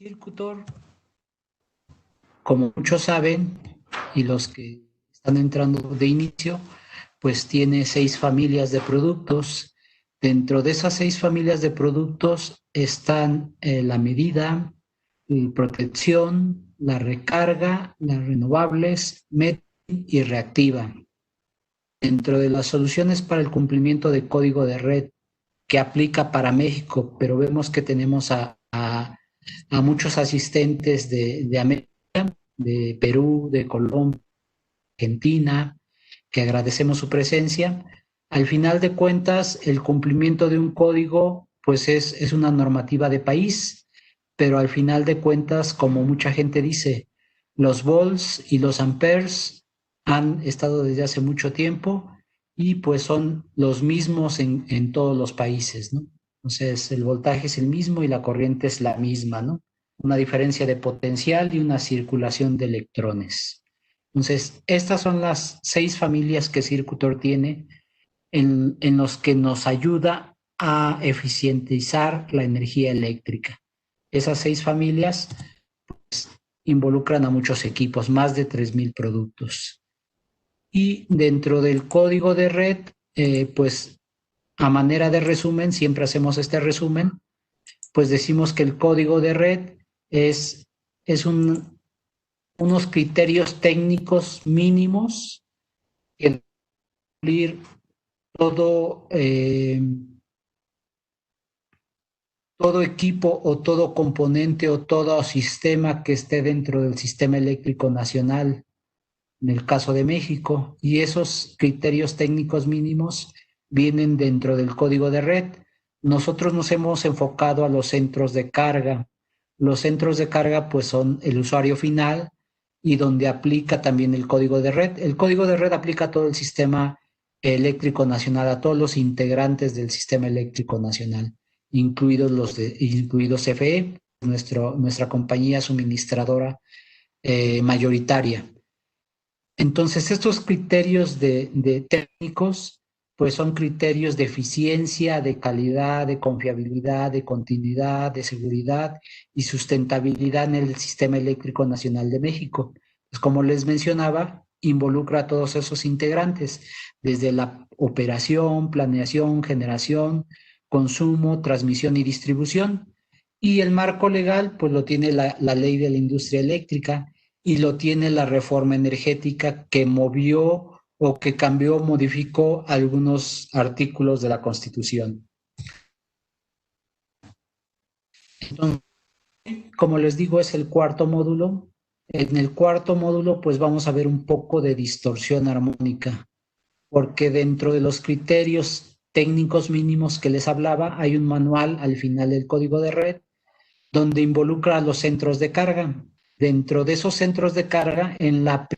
Circutor, como muchos saben, y los que están entrando de inicio, pues tiene 6 familias de productos. Dentro de esas 6 familias de productos están la medida, protección, la recarga, las renovables, metering y reactiva. Dentro de las soluciones para el cumplimiento de código de red que aplica para México, pero vemos que tenemos a muchos asistentes de América, de Perú, de Colombia, Argentina, que agradecemos su presencia. Al final de cuentas, el cumplimiento de un código, pues es una normativa de país, pero al final de cuentas, como mucha gente dice, los volts y los amperes han estado desde hace mucho tiempo y pues son los mismos en todos los países, ¿no? Entonces, el voltaje es el mismo y la corriente es la misma, ¿no? Una diferencia de potencial y una circulación de electrones. Entonces, estas son las 6 familias que Circutor tiene en los que nos ayuda a eficientizar la energía eléctrica. Esas 6 familias pues, involucran a muchos equipos, más de 3,000 productos. Y dentro del código de red, pues a manera de resumen, siempre hacemos este resumen, pues decimos que el código de red es unos criterios técnicos mínimos que cumplir todo, todo equipo o todo componente o todo sistema que esté dentro del sistema eléctrico nacional, en el caso de México, y esos criterios técnicos mínimos vienen dentro del código de red. Nosotros nos hemos enfocado a los centros de carga. Los centros de carga pues son el usuario final y donde aplica también el código de red. El código de red aplica a todo el sistema eléctrico nacional, a todos los integrantes del sistema eléctrico nacional, incluidos CFE, nuestra compañía suministradora mayoritaria. Entonces, estos criterios de técnicos, pues son criterios de eficiencia, de calidad, de confiabilidad, de continuidad, de seguridad y sustentabilidad en el Sistema Eléctrico Nacional de México. Pues como les mencionaba, involucra a todos esos integrantes, desde la operación, planeación, generación, consumo, transmisión y distribución. Y el marco legal, pues lo tiene la Ley de la Industria Eléctrica, y lo tiene la reforma energética que movió o que cambió, modificó algunos artículos de la Constitución. Entonces, como les digo, es el cuarto módulo. En el cuarto módulo, pues vamos a ver un poco de distorsión armónica, porque dentro de los criterios técnicos mínimos que les hablaba, hay un manual al final del código de red donde involucra a los centros de carga. Dentro de esos centros de carga, en la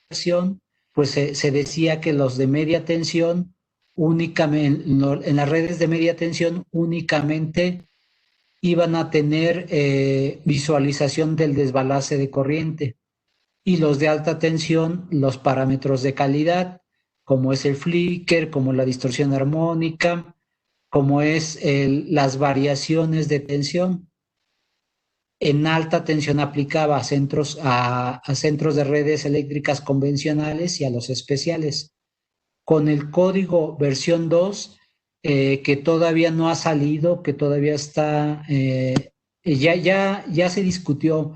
versión, pues se decía que los de media tensión únicamente, en las redes de media tensión únicamente iban a tener visualización del desbalance de corriente, y los de alta tensión los parámetros de calidad, como es el flicker, como la distorsión armónica, como es las variaciones de tensión. En alta tensión aplicaba a centros de redes eléctricas convencionales y a los especiales. Con el código versión 2, que todavía no ha salido, que todavía está, ya se discutió,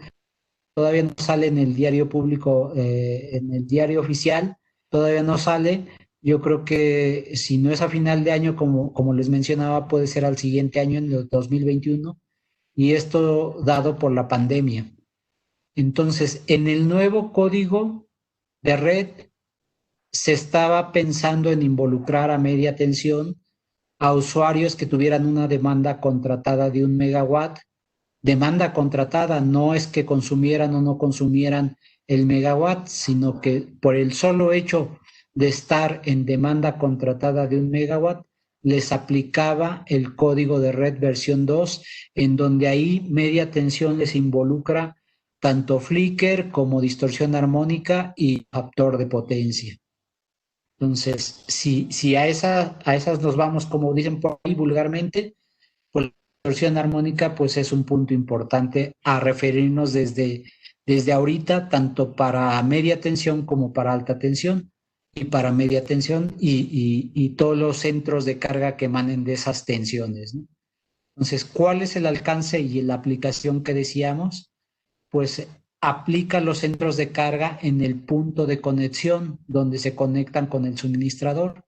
todavía no sale en el diario público, en el diario oficial, todavía no sale. Yo creo que si no es a final de año, como les mencionaba, puede ser al siguiente año, en el 2021, y esto dado por la pandemia. Entonces, en el nuevo código de red se estaba pensando en involucrar a media tensión a usuarios que tuvieran una demanda contratada de 1 megawatt. Demanda contratada no es que consumieran o no consumieran el megawatt, sino que por el solo hecho de estar en demanda contratada de 1 megawatt, les aplicaba el código de red versión 2, en donde ahí media tensión les involucra tanto flicker como distorsión armónica y factor de potencia. Entonces, si a esas nos vamos, como dicen por ahí vulgarmente, pues distorsión armónica, pues es un punto importante a referirnos desde ahorita, tanto para media tensión como para alta tensión, y para media tensión y todos los centros de carga que emanen de esas tensiones, ¿no? Entonces, ¿cuál es el alcance y la aplicación que decíamos? Pues aplica los centros de carga en el punto de conexión donde se conectan con el suministrador.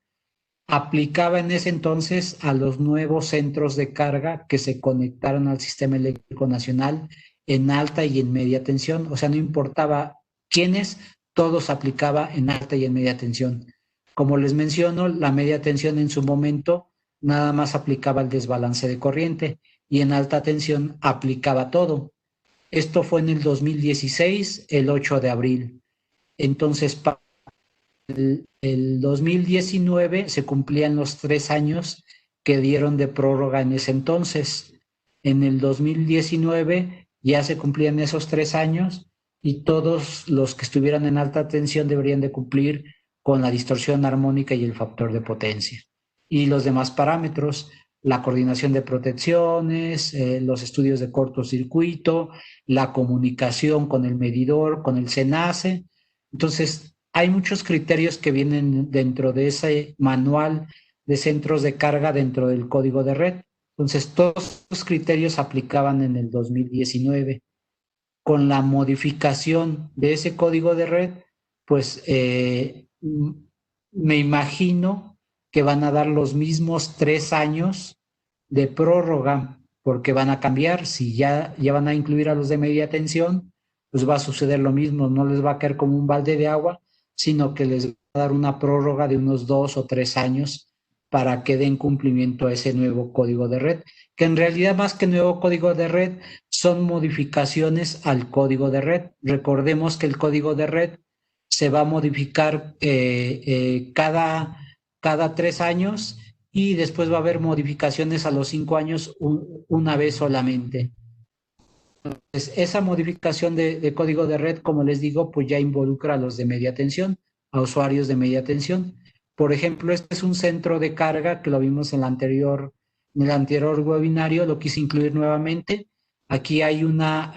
Aplicaba en ese entonces a los nuevos centros de carga que se conectaron al sistema eléctrico nacional en alta y en media tensión. O sea, no importaba quiénes, todos aplicaba en alta y en media tensión. Como les menciono, la media tensión en su momento nada más aplicaba el desbalance de corriente y en alta tensión aplicaba todo. Esto fue en el 2016, el 8 de abril. Entonces, para el 2019 se cumplían los 3 años que dieron de prórroga en ese entonces. En el 2019 ya se cumplían esos 3 años y todos los que estuvieran en alta tensión deberían de cumplir con la distorsión armónica y el factor de potencia. Y los demás parámetros, la coordinación de protecciones, los estudios de cortocircuito, la comunicación con el medidor, con el SENACE. Entonces, hay muchos criterios que vienen dentro de ese manual de centros de carga dentro del código de red. Entonces, todos los criterios aplicaban en el 2019. Con la modificación de ese código de red, pues me imagino que van a dar los mismos 3 años de prórroga, porque van a cambiar. Si ya van a incluir a los de media tensión, pues va a suceder lo mismo, no les va a caer como un balde de agua, sino que les va a dar una prórroga de unos 2 o 3 años para que den cumplimiento a ese nuevo código de red, que en realidad más que nuevo código de red son modificaciones al código de red. Recordemos que el código de red se va a modificar cada 3 años y después va a haber modificaciones a los 5 años una vez solamente. Entonces, esa modificación de código de red, como les digo, pues ya involucra a los de media tensión, a usuarios de media tensión. Por ejemplo, este es un centro de carga que lo vimos en el anterior webinario, lo quise incluir nuevamente. Aquí hay una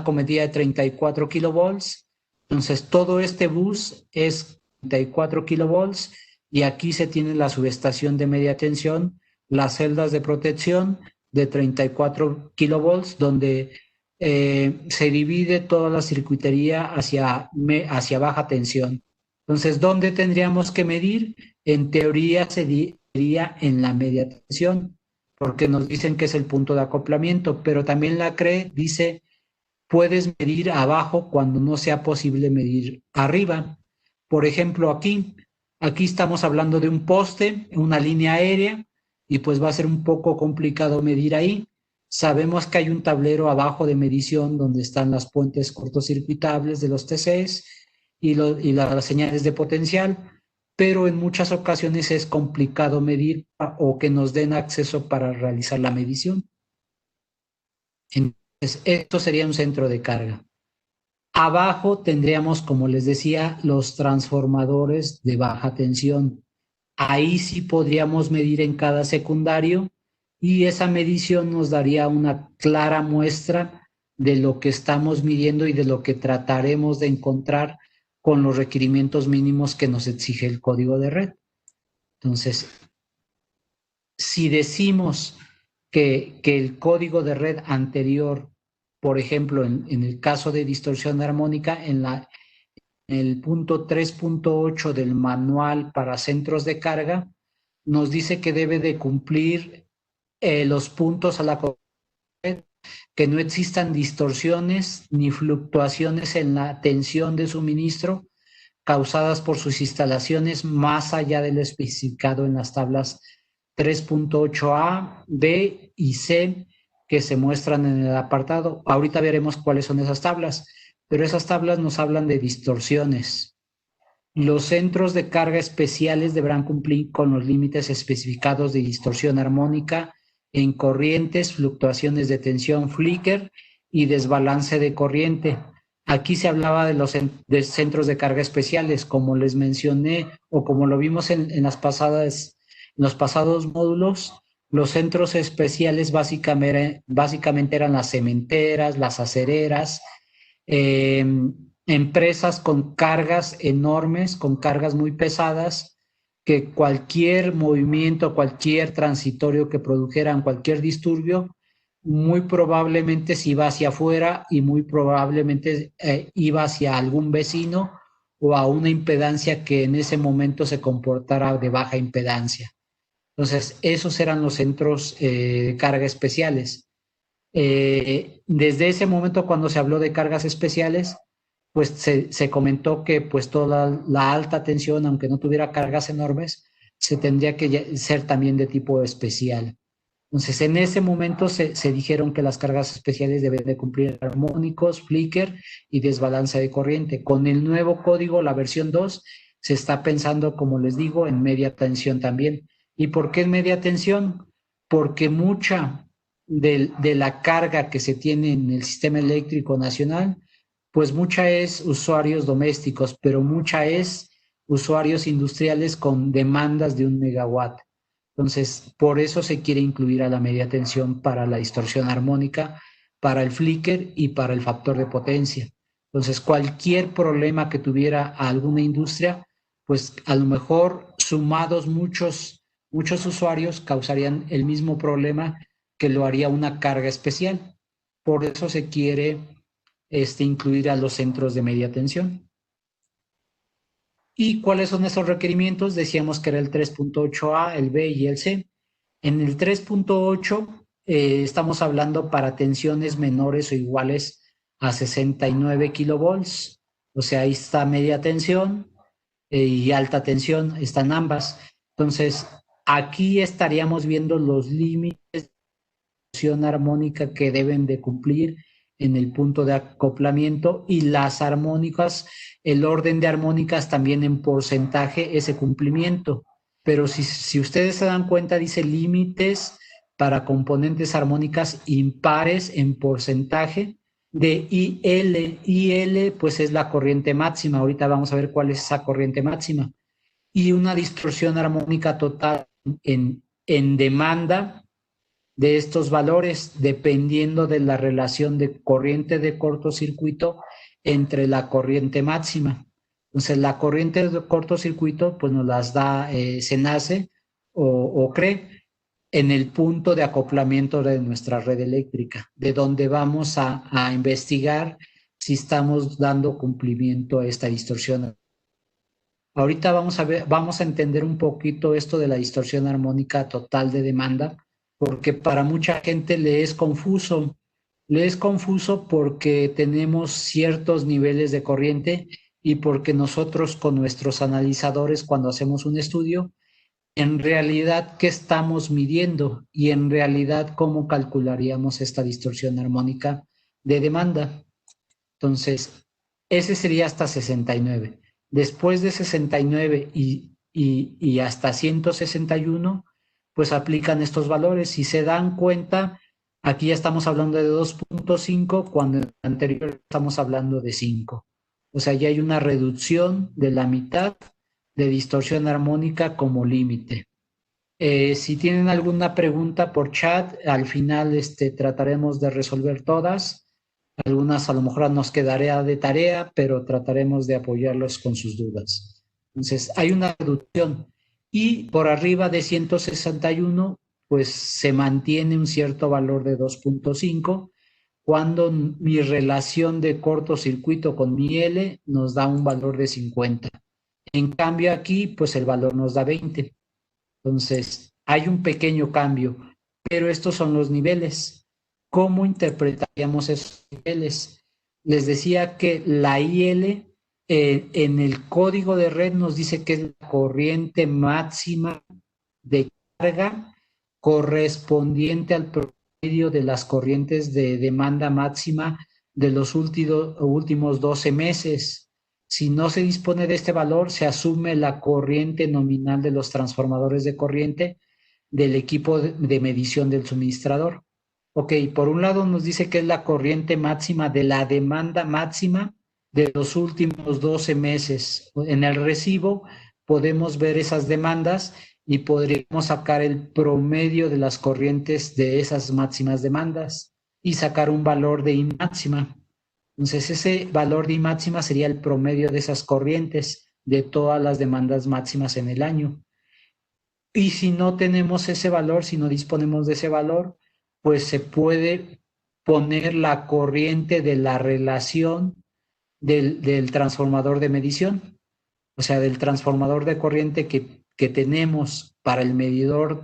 comedida de 34 kilovolts. Entonces, todo este bus es 34 kilovolts y aquí se tiene la subestación de media tensión, las celdas de protección de 34 kilovolts, donde se divide toda la circuitería hacia baja tensión. Entonces, ¿dónde tendríamos que medir? En teoría sería en la media tensión, porque nos dicen que es el punto de acoplamiento, pero también la CRE dice, puedes medir abajo cuando no sea posible medir arriba. Por ejemplo, aquí estamos hablando de un poste, una línea aérea, y pues va a ser un poco complicado medir ahí. Sabemos que hay un tablero abajo de medición donde están las puentes cortocircuitables de los TCs y las señales de potencial, pero en muchas ocasiones es complicado medir o que nos den acceso para realizar la medición. Entonces, esto sería un centro de carga. Abajo tendríamos, como les decía, los transformadores de baja tensión. Ahí sí podríamos medir en cada secundario y esa medición nos daría una clara muestra de lo que estamos midiendo y de lo que trataremos de encontrar con los requerimientos mínimos que nos exige el código de red. Entonces, si decimos que el código de red anterior, por ejemplo, en el caso de distorsión armónica, en el punto 3.8 del manual para centros de carga, nos dice que debe de cumplir los puntos a la red, que no existan distorsiones ni fluctuaciones en la tensión de suministro causadas por sus instalaciones más allá de lo especificado en las tablas 3.8a, B y C que se muestran en el apartado. Ahorita veremos cuáles son esas tablas, pero esas tablas nos hablan de distorsiones. Los centros de carga especiales deberán cumplir con los límites especificados de distorsión armónica en corrientes, fluctuaciones de tensión flicker y desbalance de corriente. Aquí se hablaba de los centros de carga especiales, como les mencioné, o como lo vimos en los pasados módulos. Los centros especiales básicamente eran las cementeras, las acereras, eh, empresas con cargas enormes, con cargas muy pesadas, que cualquier movimiento, cualquier transitorio que produjeran, cualquier disturbio, muy probablemente se iba hacia afuera y muy probablemente iba hacia algún vecino o a una impedancia que en ese momento se comportara de baja impedancia. Entonces, esos eran los centros de carga especiales. Desde ese momento, cuando se habló de cargas especiales, pues se comentó que pues toda la alta tensión, aunque no tuviera cargas enormes, se tendría que ser también de tipo especial. Entonces, en ese momento se dijeron que las cargas especiales deben de cumplir armónicos, flicker y desbalance de corriente. Con el nuevo código, la versión 2, se está pensando, como les digo, en media tensión también. ¿Y por qué en media tensión? Porque mucha de la carga que se tiene en el sistema eléctrico nacional, pues mucha es usuarios domésticos, pero mucha es usuarios industriales con demandas de 1 megawatt. Entonces, por eso se quiere incluir a la media tensión para la distorsión armónica, para el flicker y para el factor de potencia. Entonces, cualquier problema que tuviera alguna industria, pues a lo mejor sumados muchos usuarios causarían el mismo problema que lo haría una carga especial. Por eso se quiere incluir a los centros de media tensión. ¿Y cuáles son esos requerimientos? Decíamos que era el 3.8a, el B y el C. En el 3.8 estamos hablando para tensiones menores o iguales a 69 kilovolts. O sea, ahí está media tensión y alta tensión, están ambas. Entonces, aquí estaríamos viendo los límites de tensión armónica que deben de cumplir en el punto de acoplamiento y las armónicas, el orden de armónicas también en porcentaje, ese cumplimiento. Pero si ustedes se dan cuenta, dice límites para componentes armónicas impares en porcentaje de IL. IL pues es la corriente máxima, ahorita vamos a ver cuál es esa corriente máxima. Y una distorsión armónica total en demanda de estos valores dependiendo de la relación de corriente de cortocircuito entre la corriente máxima. Entonces, la corriente de cortocircuito pues nos las da SENACE o CRE en el punto de acoplamiento de nuestra red eléctrica, de donde vamos a investigar si estamos dando cumplimiento a esta distorsión. Ahorita vamos a entender un poquito esto de la distorsión armónica total de demanda, porque para mucha gente le es confuso. Le es confuso porque tenemos ciertos niveles de corriente y porque nosotros con nuestros analizadores cuando hacemos un estudio, en realidad, ¿qué estamos midiendo? Y en realidad, ¿cómo calcularíamos esta distorsión armónica de demanda? Entonces, ese sería hasta 69. Después de 69 y hasta 161, pues aplican estos valores. Si se dan cuenta, aquí ya estamos hablando de 2.5, cuando en el anterior estamos hablando de 5. O sea, ya hay una reducción de la mitad de distorsión armónica como límite. Si tienen alguna pregunta por chat, al final trataremos de resolver todas. Algunas a lo mejor nos quedará de tarea, pero trataremos de apoyarlos con sus dudas. Entonces, hay una reducción. Y por arriba de 161, pues se mantiene un cierto valor de 2.5, cuando mi relación de cortocircuito con mi L nos da un valor de 50. En cambio aquí, pues el valor nos da 20. Entonces, hay un pequeño cambio, pero estos son los niveles. ¿Cómo interpretaríamos esos niveles? Les decía que la IL en el código de red nos dice que es la corriente máxima de carga correspondiente al promedio de las corrientes de demanda máxima de los últimos 12 meses. Si no se dispone de este valor, se asume la corriente nominal de los transformadores de corriente del equipo de medición del suministrador. Ok, por un lado nos dice que es la corriente máxima de la demanda máxima de los últimos 12 meses. En el recibo podemos ver esas demandas y podríamos sacar el promedio de las corrientes de esas máximas demandas y sacar un valor de I máxima. Entonces, ese valor de I máxima sería el promedio de esas corrientes de todas las demandas máximas en el año. Y si no tenemos ese valor, si no disponemos de ese valor, pues se puede poner la corriente de la relación del transformador de medición, o sea, del transformador de corriente que tenemos para el medidor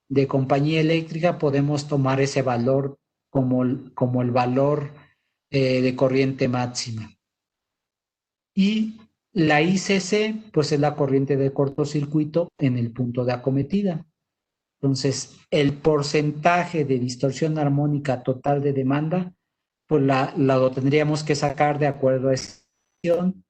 de compañía eléctrica, podemos tomar ese valor como el valor de corriente máxima. Y la ICC, pues es la corriente de cortocircuito en el punto de acometida. Entonces, el porcentaje de distorsión armónica total de demanda, pues lo tendríamos que sacar de acuerdo a esa relación.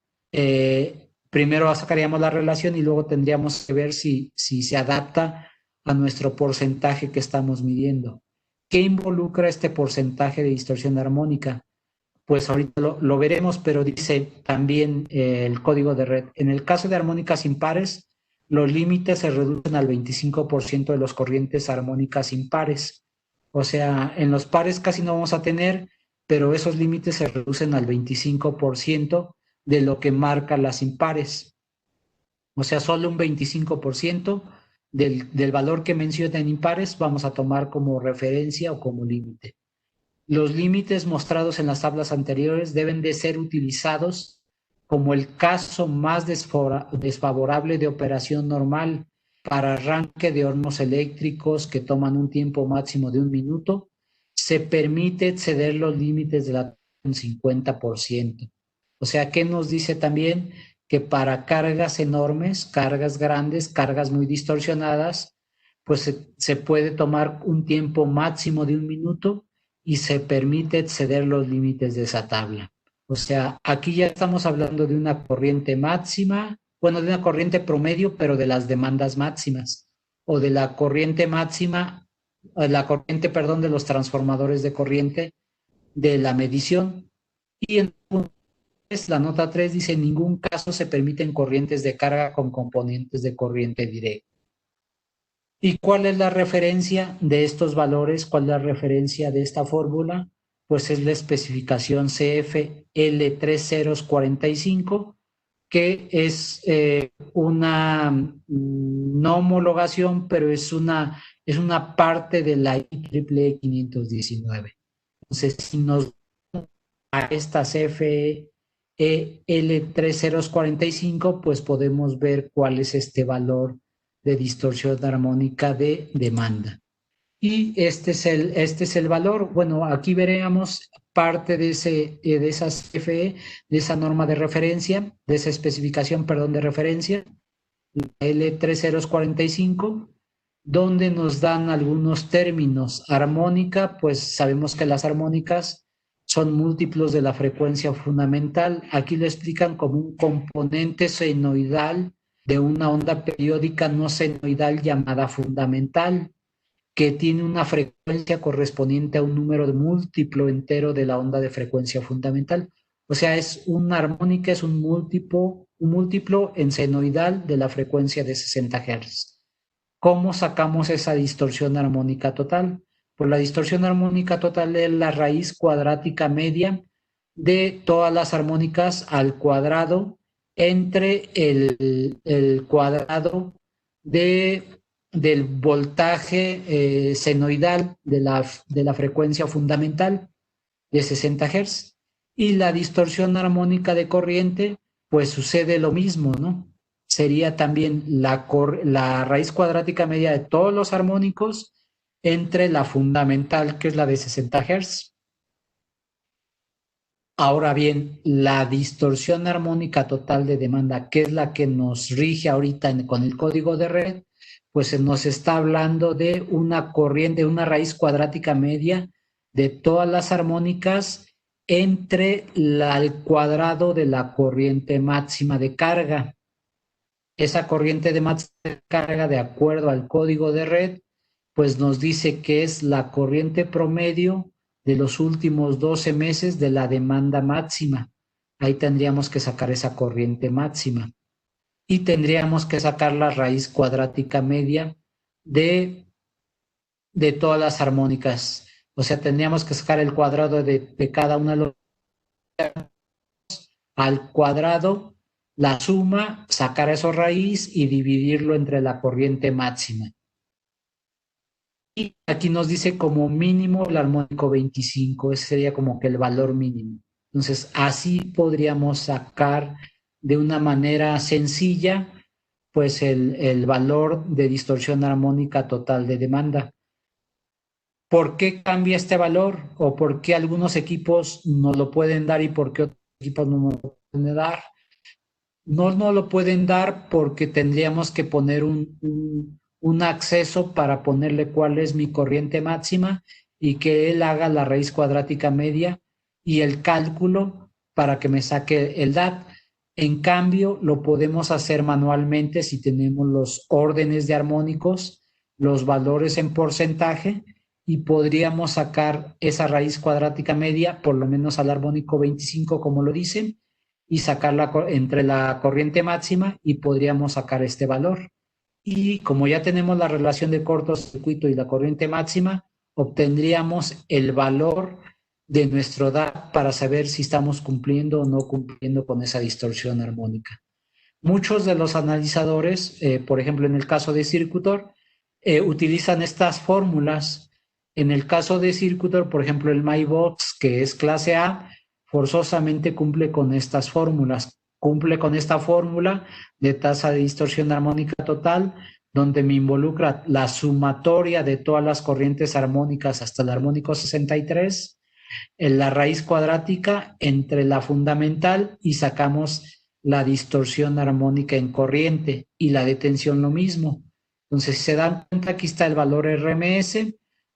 Primero sacaríamos la relación y luego tendríamos que ver si se adapta a nuestro porcentaje que estamos midiendo. ¿Qué involucra este porcentaje de distorsión armónica? Pues ahorita lo veremos, pero dice también el código de red. En el caso de armónicas impares, los límites se reducen al 25% de las corrientes armónicas impares. O sea, en los pares casi no vamos a tener, pero esos límites se reducen al 25% de lo que marcan las impares. O sea, solo un 25% del valor que menciona en impares vamos a tomar como referencia o como límite. Los límites mostrados en las tablas anteriores deben de ser utilizados como el caso más desfavorable de operación normal para arranque de hornos eléctricos que toman un tiempo máximo de 1 minuto. Se permite exceder los límites de la un 50%. O sea, ¿qué nos dice también? Que para cargas enormes, cargas grandes, cargas muy distorsionadas, pues se puede tomar un tiempo máximo de 1 minuto y se permite exceder los límites de esa tabla. O sea, aquí ya estamos hablando de una corriente máxima, bueno, de una corriente promedio, pero de las demandas máximas, o de la corriente máxima, perdón, de los transformadores de corriente de la medición. Y en la nota 3 dice, en ningún caso se permiten corrientes de carga con componentes de corriente directa. ¿Y cuál es la referencia de estos valores? ¿Cuál es la referencia de esta fórmula? Pues es la especificación CFL3045, que es una no homologación, pero es una parte de la IEEE 519. Entonces, si nos a esta CFL3045, pues podemos ver cuál es este valor de distorsión armónica de demanda. Y este es el valor. Bueno, aquí veremos parte de esa CFE, de esa norma de referencia, de esa especificación, perdón, de referencia, L3045, donde nos dan algunos términos. Armónica, pues sabemos que las armónicas son múltiplos de la frecuencia fundamental. Aquí lo explican como un componente senoidal de una onda periódica no senoidal llamada fundamental, que tiene una frecuencia correspondiente a un número de múltiplo entero de la onda de frecuencia fundamental. O sea, es una armónica, es un múltiplo en senoidal de la frecuencia de 60 Hz. ¿Cómo sacamos esa distorsión armónica total? Pues la distorsión armónica total es la raíz cuadrática media de todas las armónicas al cuadrado entre el cuadrado del voltaje senoidal de la frecuencia fundamental de 60 Hz. Y la distorsión armónica de corriente, pues sucede lo mismo, ¿no? Sería también la raíz cuadrática media de todos los armónicos entre la fundamental, que es la de 60 Hz. Ahora bien, la distorsión armónica total de demanda, que es la que nos rige ahorita con el código de red, pues se nos está hablando de una corriente, una raíz cuadrática media de todas las armónicas entre el cuadrado de la corriente máxima de carga. Esa corriente de máxima de carga, de acuerdo al código de red, pues nos dice que es la corriente promedio de los últimos 12 meses de la demanda máxima. Ahí tendríamos que sacar esa corriente máxima. y tendríamos que sacar la raíz cuadrática media de todas las armónicas. O sea, tendríamos que sacar el cuadrado de cada una de los al cuadrado, la suma, sacar esa raíz y dividirlo entre la corriente máxima. Y aquí nos dice como mínimo el armónico 25, ese sería como que el valor mínimo. Entonces, así podríamos sacar de una manera sencilla, pues el valor de distorsión armónica total de demanda. ¿Por qué cambia este valor? ¿O por qué algunos equipos no lo pueden dar y por qué otros equipos no lo pueden dar? No lo pueden dar porque tendríamos que poner un acceso para ponerle cuál es mi corriente máxima y que él haga la raíz cuadrática media y el cálculo para que me saque el DAT. En cambio, lo podemos hacer manualmente si tenemos los órdenes de armónicos, los valores en porcentaje y podríamos sacar esa raíz cuadrática media, por lo menos al armónico 25, como lo dicen, y sacarla entre la corriente máxima y podríamos sacar este valor. Y como ya tenemos la relación de cortocircuito y la corriente máxima, obtendríamos el valor de nuestro DAC para saber si estamos cumpliendo o no cumpliendo con esa distorsión armónica. Muchos de los analizadores, por ejemplo en el caso de Circuitor, utilizan estas fórmulas. En el caso de Circuitor, por ejemplo el MyBox, que es clase A, forzosamente cumple con estas fórmulas. Cumple con esta fórmula de tasa de distorsión armónica total, donde me involucra la sumatoria de todas las corrientes armónicas hasta el armónico 63, en la raíz cuadrática entre la fundamental y sacamos la distorsión armónica en corriente y la de tensión lo mismo. Entonces, si se dan cuenta, aquí está el valor RMS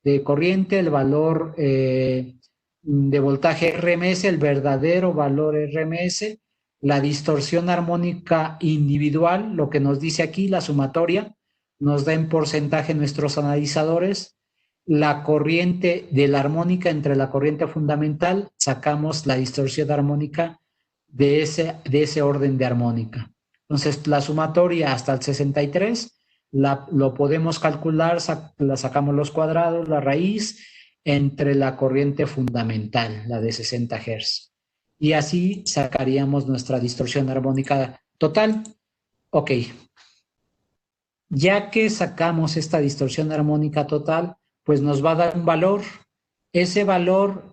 de corriente, el valor de voltaje RMS, el verdadero valor RMS, la distorsión armónica individual, lo que nos dice aquí, la sumatoria, nos da en porcentaje nuestros analizadores, la corriente de la armónica entre la corriente fundamental, sacamos la distorsión armónica de ese orden de armónica. Entonces, la sumatoria hasta el 63 lo podemos calcular, la sacamos los cuadrados, la raíz, entre la corriente fundamental, la de 60 Hz. Y así sacaríamos nuestra distorsión armónica total. Ok. Ya que sacamos esta distorsión armónica total, pues nos va a dar un valor. Ese valor,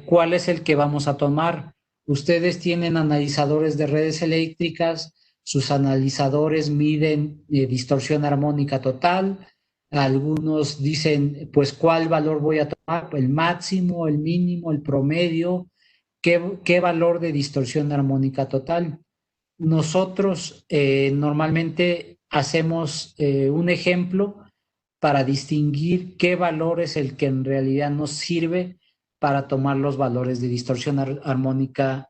¿cuál es el que vamos a tomar? Ustedes tienen analizadores de redes eléctricas, sus analizadores miden distorsión armónica total, algunos dicen, pues, ¿cuál valor voy a tomar? El máximo, el mínimo, el promedio, ¿qué valor de distorsión armónica total? Nosotros normalmente hacemos un ejemplo para distinguir qué valor es el que en realidad nos sirve para tomar los valores de distorsión armónica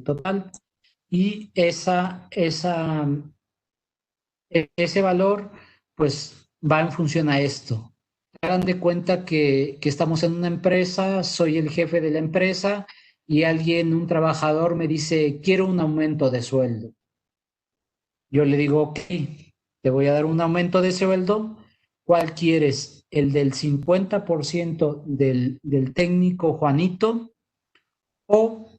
total. Y ese valor, pues, va en función a esto. Hagan de cuenta que estamos en una empresa, soy el jefe de la empresa y alguien, un trabajador, me dice, quiero un aumento de sueldo. Yo le digo, ok, te voy a dar un aumento de sueldo. ¿Cuál quieres? ¿El del 50% del técnico Juanito o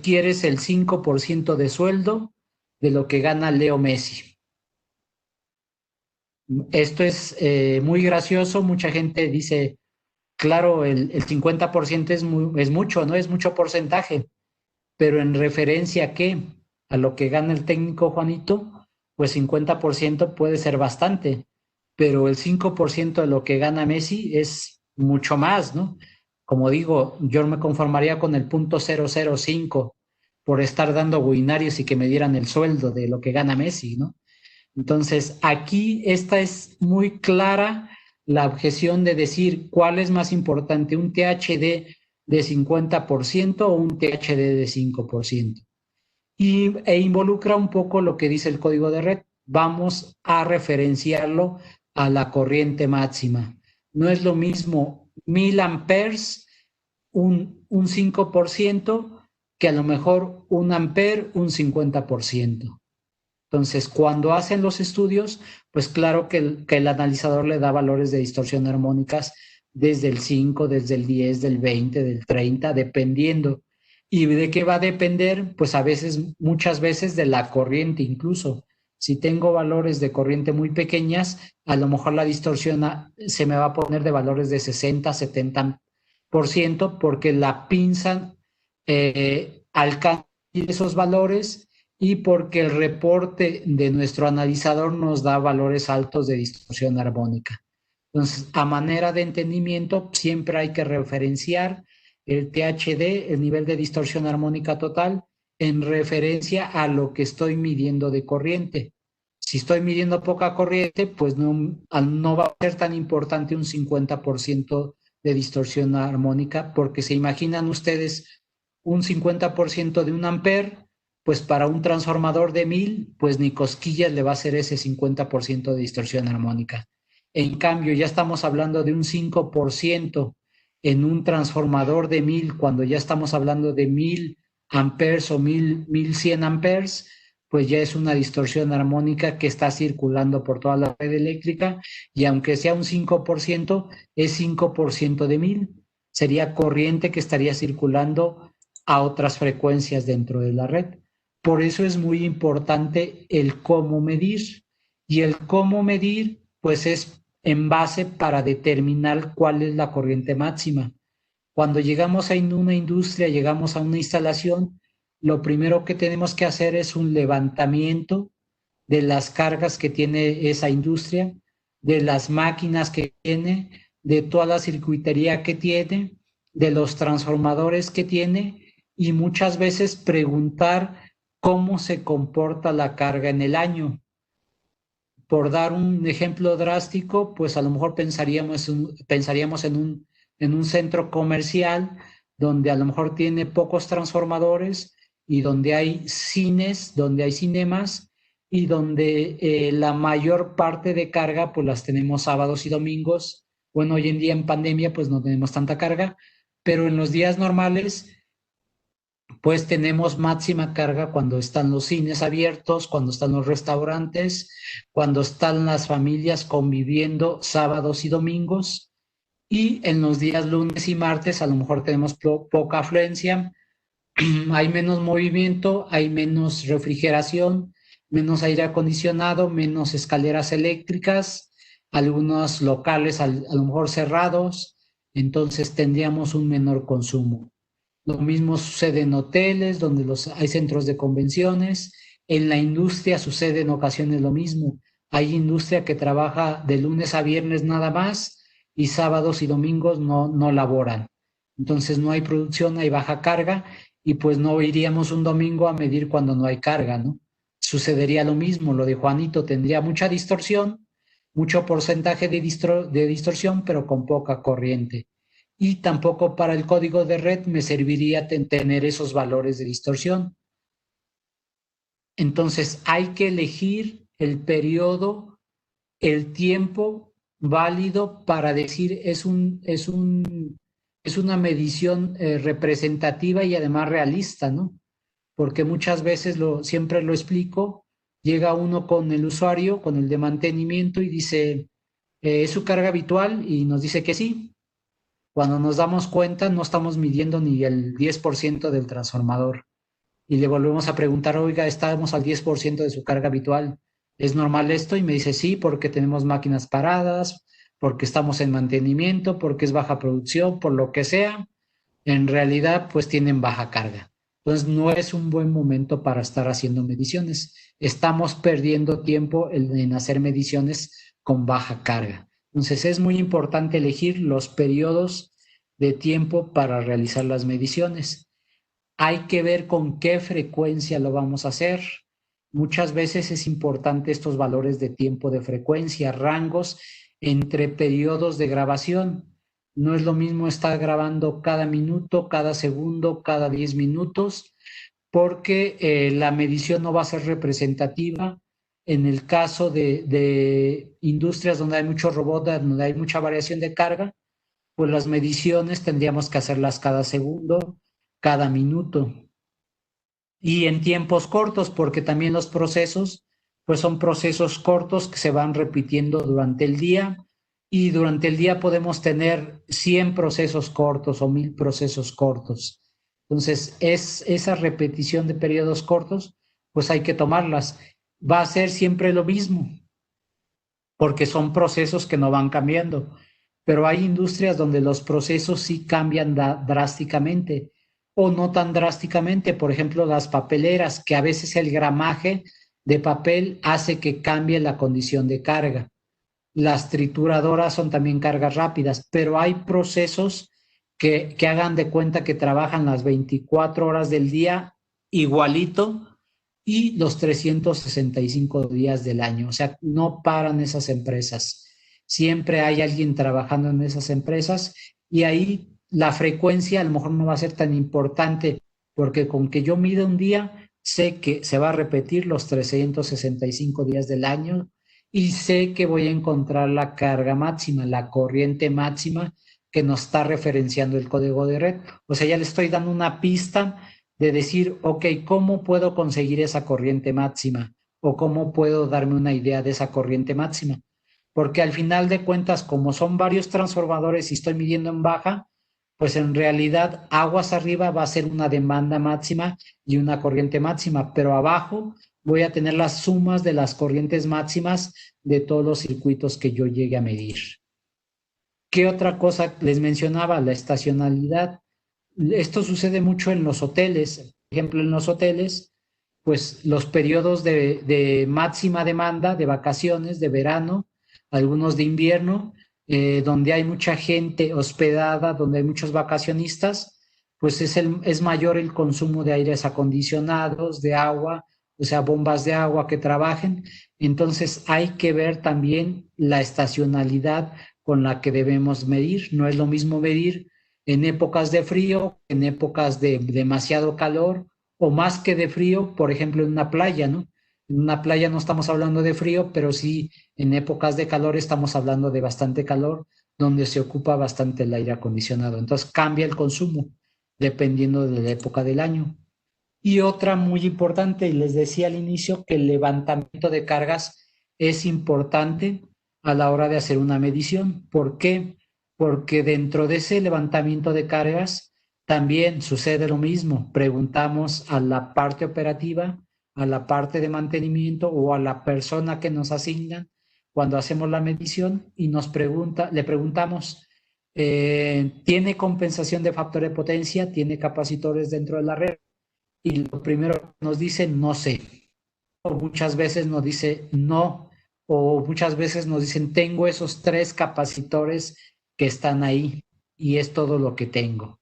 quieres el 5% de sueldo de lo que gana Leo Messi? Esto es muy gracioso. Mucha gente dice, claro, el 50% es mucho, ¿no? Es mucho porcentaje, pero en referencia a qué? A lo que gana el técnico Juanito, pues 50% puede ser bastante, pero el 5% de lo que gana Messi es mucho más, ¿no? Como digo, yo me conformaría con el 0.005 por estar dando webinarios y que me dieran el sueldo de lo que gana Messi, ¿no? Entonces, aquí esta es muy clara la objeción de decir cuál es más importante, un THD de 50% o un THD de 5%. E involucra un poco lo que dice el código de red. Vamos a referenciarlo a la corriente máxima. No es lo mismo 1000 amperes, un 5%, que a lo mejor un ampere, un 50%. Entonces, cuando hacen los estudios, pues claro que el analizador le da valores de distorsión armónicas desde el 5, desde el 10, del 20, del 30, dependiendo. ¿Y de qué va a depender? Pues a veces, muchas veces de la corriente incluso. Si tengo valores de corriente muy pequeñas, a lo mejor la distorsión se me va a poner de valores de 60, 70%, porque la pinza alcanza esos valores y porque el reporte de nuestro analizador nos da valores altos de distorsión armónica. Entonces, a manera de entendimiento, siempre hay que referenciar el THD, el nivel de distorsión armónica total, en referencia a lo que estoy midiendo de corriente. Si estoy midiendo poca corriente, pues no va a ser tan importante un 50% de distorsión armónica, porque se imaginan ustedes un 50% de un amper, pues para un transformador de 1000, pues ni cosquillas le va a hacer ese 50% de distorsión armónica. En cambio, ya estamos hablando de un 5% en un transformador de 1000, cuando ya estamos hablando de 1000 amperes o 1100 amperes, pues ya es una distorsión armónica que está circulando por toda la red eléctrica, y aunque sea un 5%, es 5% de 1000. Sería corriente que estaría circulando a otras frecuencias dentro de la red. Por eso es muy importante el cómo medir. Y el cómo medir, pues es en base para determinar cuál es la corriente máxima. Cuando llegamos a una industria, llegamos a una instalación, lo primero que tenemos que hacer es un levantamiento de las cargas que tiene esa industria, de las máquinas que tiene, de toda la circuitería que tiene, de los transformadores que tiene, y muchas veces preguntar cómo se comporta la carga en el año. Por dar un ejemplo drástico, pues a lo mejor pensaríamos en un centro comercial donde a lo mejor tiene pocos transformadores y donde hay cines, donde hay cinemas, y donde la mayor parte de carga pues las tenemos sábados y domingos. Bueno, hoy en día en pandemia pues no tenemos tanta carga, pero en los días normales pues tenemos máxima carga cuando están los cines abiertos, cuando están los restaurantes, cuando están las familias conviviendo sábados y domingos, y en los días lunes y martes a lo mejor tenemos poca afluencia, hay menos movimiento, hay menos refrigeración, menos aire acondicionado, menos escaleras eléctricas, algunos locales a lo mejor cerrados, entonces tendríamos un menor consumo. Lo mismo sucede en hoteles, donde hay centros de convenciones. En la industria sucede en ocasiones lo mismo. Hay industria que trabaja de lunes a viernes nada más y sábados y domingos no laboran. Entonces no hay producción, hay baja carga, y pues no iríamos un domingo a medir cuando no hay carga, ¿no? Sucedería lo mismo, lo de Juanito tendría mucha distorsión, mucho porcentaje de distorsión, pero con poca corriente. Y tampoco para el código de red me serviría tener esos valores de distorsión. Entonces hay que elegir el periodo, el tiempo válido para decir es una medición representativa y además realista, ¿no? Porque muchas veces siempre lo explico, llega uno con el usuario, con el de mantenimiento, y dice, ¿es su carga habitual? Y nos dice que sí. Cuando nos damos cuenta, no estamos midiendo ni el 10% del transformador. Y le volvemos a preguntar, oiga, estamos al 10% de su carga habitual. ¿Es normal esto? Y me dice, sí, porque tenemos máquinas paradas, porque estamos en mantenimiento, porque es baja producción, por lo que sea. En realidad, pues tienen baja carga. Entonces, no es un buen momento para estar haciendo mediciones. Estamos perdiendo tiempo en hacer mediciones con baja carga. Entonces, es muy importante elegir los periodos de tiempo para realizar las mediciones. Hay que ver con qué frecuencia lo vamos a hacer. Muchas veces es importante estos valores de tiempo de frecuencia, rangos entre periodos de grabación. No es lo mismo estar grabando cada minuto, cada segundo, cada 10 minutos, porque la medición no va a ser representativa. En el caso de industrias donde hay mucho robot, donde hay mucha variación de carga, pues las mediciones tendríamos que hacerlas cada segundo, cada minuto. Y en tiempos cortos, porque también los procesos pues son procesos cortos que se van repitiendo durante el día, y durante el día podemos tener 100 procesos cortos o 1000 procesos cortos. Entonces, esa repetición de periodos cortos, pues hay que tomarlas. Va a ser siempre lo mismo, porque son procesos que no van cambiando. Pero hay industrias donde los procesos sí cambian drásticamente o no tan drásticamente. Por ejemplo, las papeleras, que a veces el gramaje de papel hace que cambie la condición de carga. Las trituradoras son también cargas rápidas, pero hay procesos que hagan de cuenta que trabajan las 24 horas del día igualito y los 365 días del año. O sea, no paran esas empresas. Siempre hay alguien trabajando en esas empresas, y ahí la frecuencia a lo mejor no va a ser tan importante, porque con que yo mida un día, sé que se va a repetir los 365 días del año, y sé que voy a encontrar la carga máxima, la corriente máxima que nos está referenciando el código de red. O sea, ya le estoy dando una pista de decir, ok, ¿cómo puedo conseguir esa corriente máxima? ¿O cómo puedo darme una idea de esa corriente máxima? Porque al final de cuentas, como son varios transformadores y estoy midiendo en baja, pues en realidad aguas arriba va a ser una demanda máxima y una corriente máxima, pero abajo voy a tener las sumas de las corrientes máximas de todos los circuitos que yo llegue a medir. ¿Qué otra cosa les mencionaba? La estacionalidad. Esto sucede mucho en los hoteles. Por ejemplo, en los hoteles, pues los periodos de máxima demanda, de vacaciones, de verano, algunos de invierno, donde hay mucha gente hospedada, donde hay muchos vacacionistas, pues es mayor el consumo de aires acondicionados, de agua, o sea, bombas de agua que trabajen. Entonces hay que ver también la estacionalidad con la que debemos medir. No es lo mismo medir en épocas de frío, en épocas de demasiado calor, o más que de frío, por ejemplo, en una playa, ¿no? En una playa no estamos hablando de frío, pero sí en épocas de calor estamos hablando de bastante calor, donde se ocupa bastante el aire acondicionado. Entonces cambia el consumo dependiendo de la época del año. Y otra muy importante, y les decía al inicio que el levantamiento de cargas es importante a la hora de hacer una medición. ¿Por qué? Porque dentro de ese levantamiento de cargas también sucede lo mismo. Preguntamos a la parte operativa, a la parte de mantenimiento o a la persona que nos asignan cuando hacemos la medición, y le preguntamos, ¿tiene compensación de factor de potencia? ¿Tiene capacitores dentro de la red? Y lo primero que nos dice, no sé. O muchas veces nos dice no, o muchas veces nos dicen, tengo esos 3 capacitores que están ahí y es todo lo que tengo.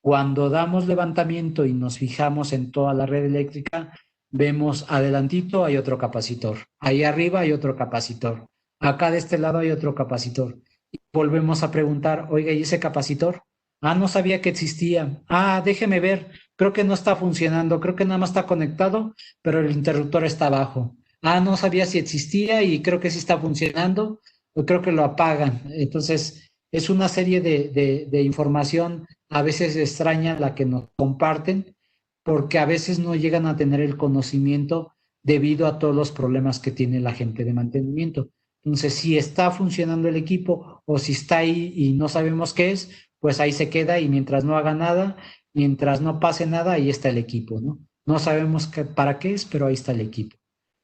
Cuando damos levantamiento y nos fijamos en toda la red eléctrica, vemos adelantito hay otro capacitor, ahí arriba hay otro capacitor, acá de este lado hay otro capacitor. Y volvemos a preguntar, oiga, ¿y ese capacitor? Ah, no sabía que existía. Ah, déjeme ver, creo que no está funcionando, creo que nada más está conectado, pero el interruptor está abajo. Ah, no sabía si existía y creo que sí está funcionando, o creo que lo apagan. Entonces, es una serie de información a veces extraña la que nos comparten, porque a veces no llegan a tener el conocimiento debido a todos los problemas que tiene la gente de mantenimiento. Entonces, si está funcionando el equipo o si está ahí y no sabemos qué es, pues ahí se queda, y mientras no haga nada, mientras no pase nada, ahí está el equipo, ¿no? No sabemos para qué es, pero ahí está el equipo.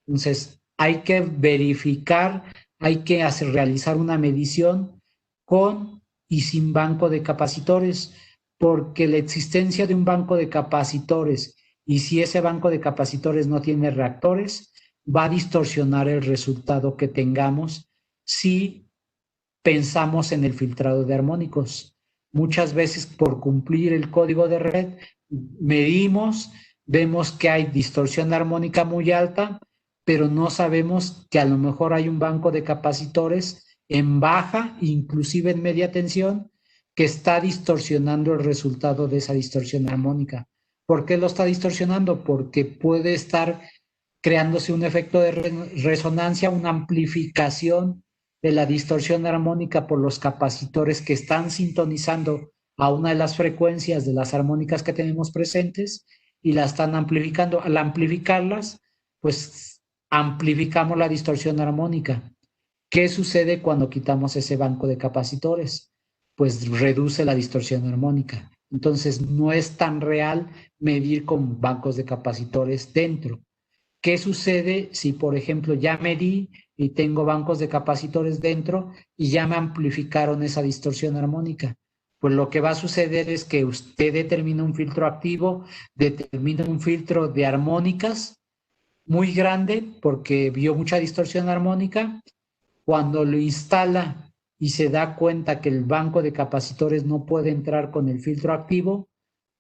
Entonces, hay que verificar, hay que realizar una medición con y sin banco de capacitores, porque la existencia de un banco de capacitores, y si ese banco de capacitores no tiene reactores, va a distorsionar el resultado que tengamos si pensamos en el filtrado de armónicos. Muchas veces, por cumplir el código de red, medimos, vemos que hay distorsión armónica muy alta, pero no sabemos que a lo mejor hay un banco de capacitores en baja, inclusive en media tensión, que está distorsionando el resultado de esa distorsión armónica. ¿Por qué lo está distorsionando? Porque puede estar creándose un efecto de resonancia, una amplificación de la distorsión armónica por los capacitores que están sintonizando a una de las frecuencias de las armónicas que tenemos presentes y la están amplificando. Al amplificarlas, pues amplificamos la distorsión armónica. ¿Qué sucede cuando quitamos ese banco de capacitores? Pues reduce la distorsión armónica. Entonces no es tan real medir con bancos de capacitores dentro. ¿Qué sucede si, por ejemplo, ya medí y tengo bancos de capacitores dentro y ya me amplificaron esa distorsión armónica? Pues lo que va a suceder es que usted determina un filtro activo, determina un filtro de armónicas muy grande porque vio mucha distorsión armónica. Cuando lo instala y se da cuenta que el banco de capacitores no puede entrar con el filtro activo,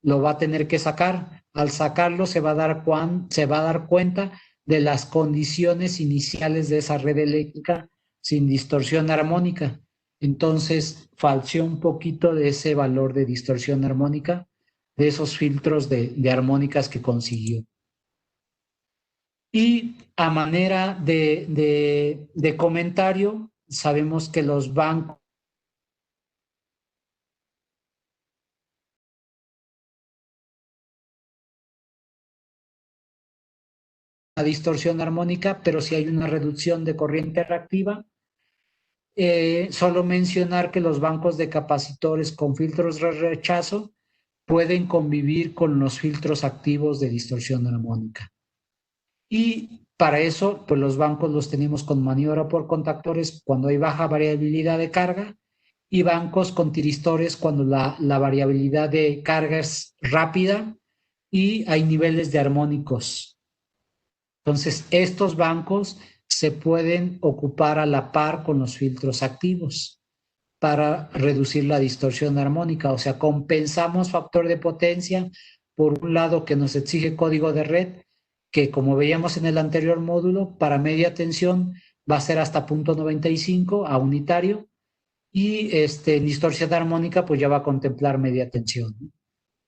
lo va a tener que sacar. Al sacarlo se va a dar cuenta de las condiciones iniciales de esa red eléctrica sin distorsión armónica. Entonces falseó un poquito de ese valor de distorsión armónica, de esos filtros de armónicas que consiguió. Y a manera de comentario, sabemos que los bancos la distorsión armónica, pero si hay una reducción de corriente reactiva. Solo mencionar que los bancos de capacitores con filtros de rechazo pueden convivir con los filtros activos de distorsión armónica. Y para eso, pues los bancos los tenemos con maniobra por contactores cuando hay baja variabilidad de carga y bancos con tiristores cuando la variabilidad de carga es rápida y hay niveles de armónicos. Entonces, estos bancos se pueden ocupar a la par con los filtros activos para reducir la distorsión armónica. O sea, compensamos factor de potencia, por un lado que nos exige código de red, que como veíamos en el anterior módulo, para media tensión va a ser hasta 0.95 a unitario, y distorsión armónica pues ya va a contemplar media tensión.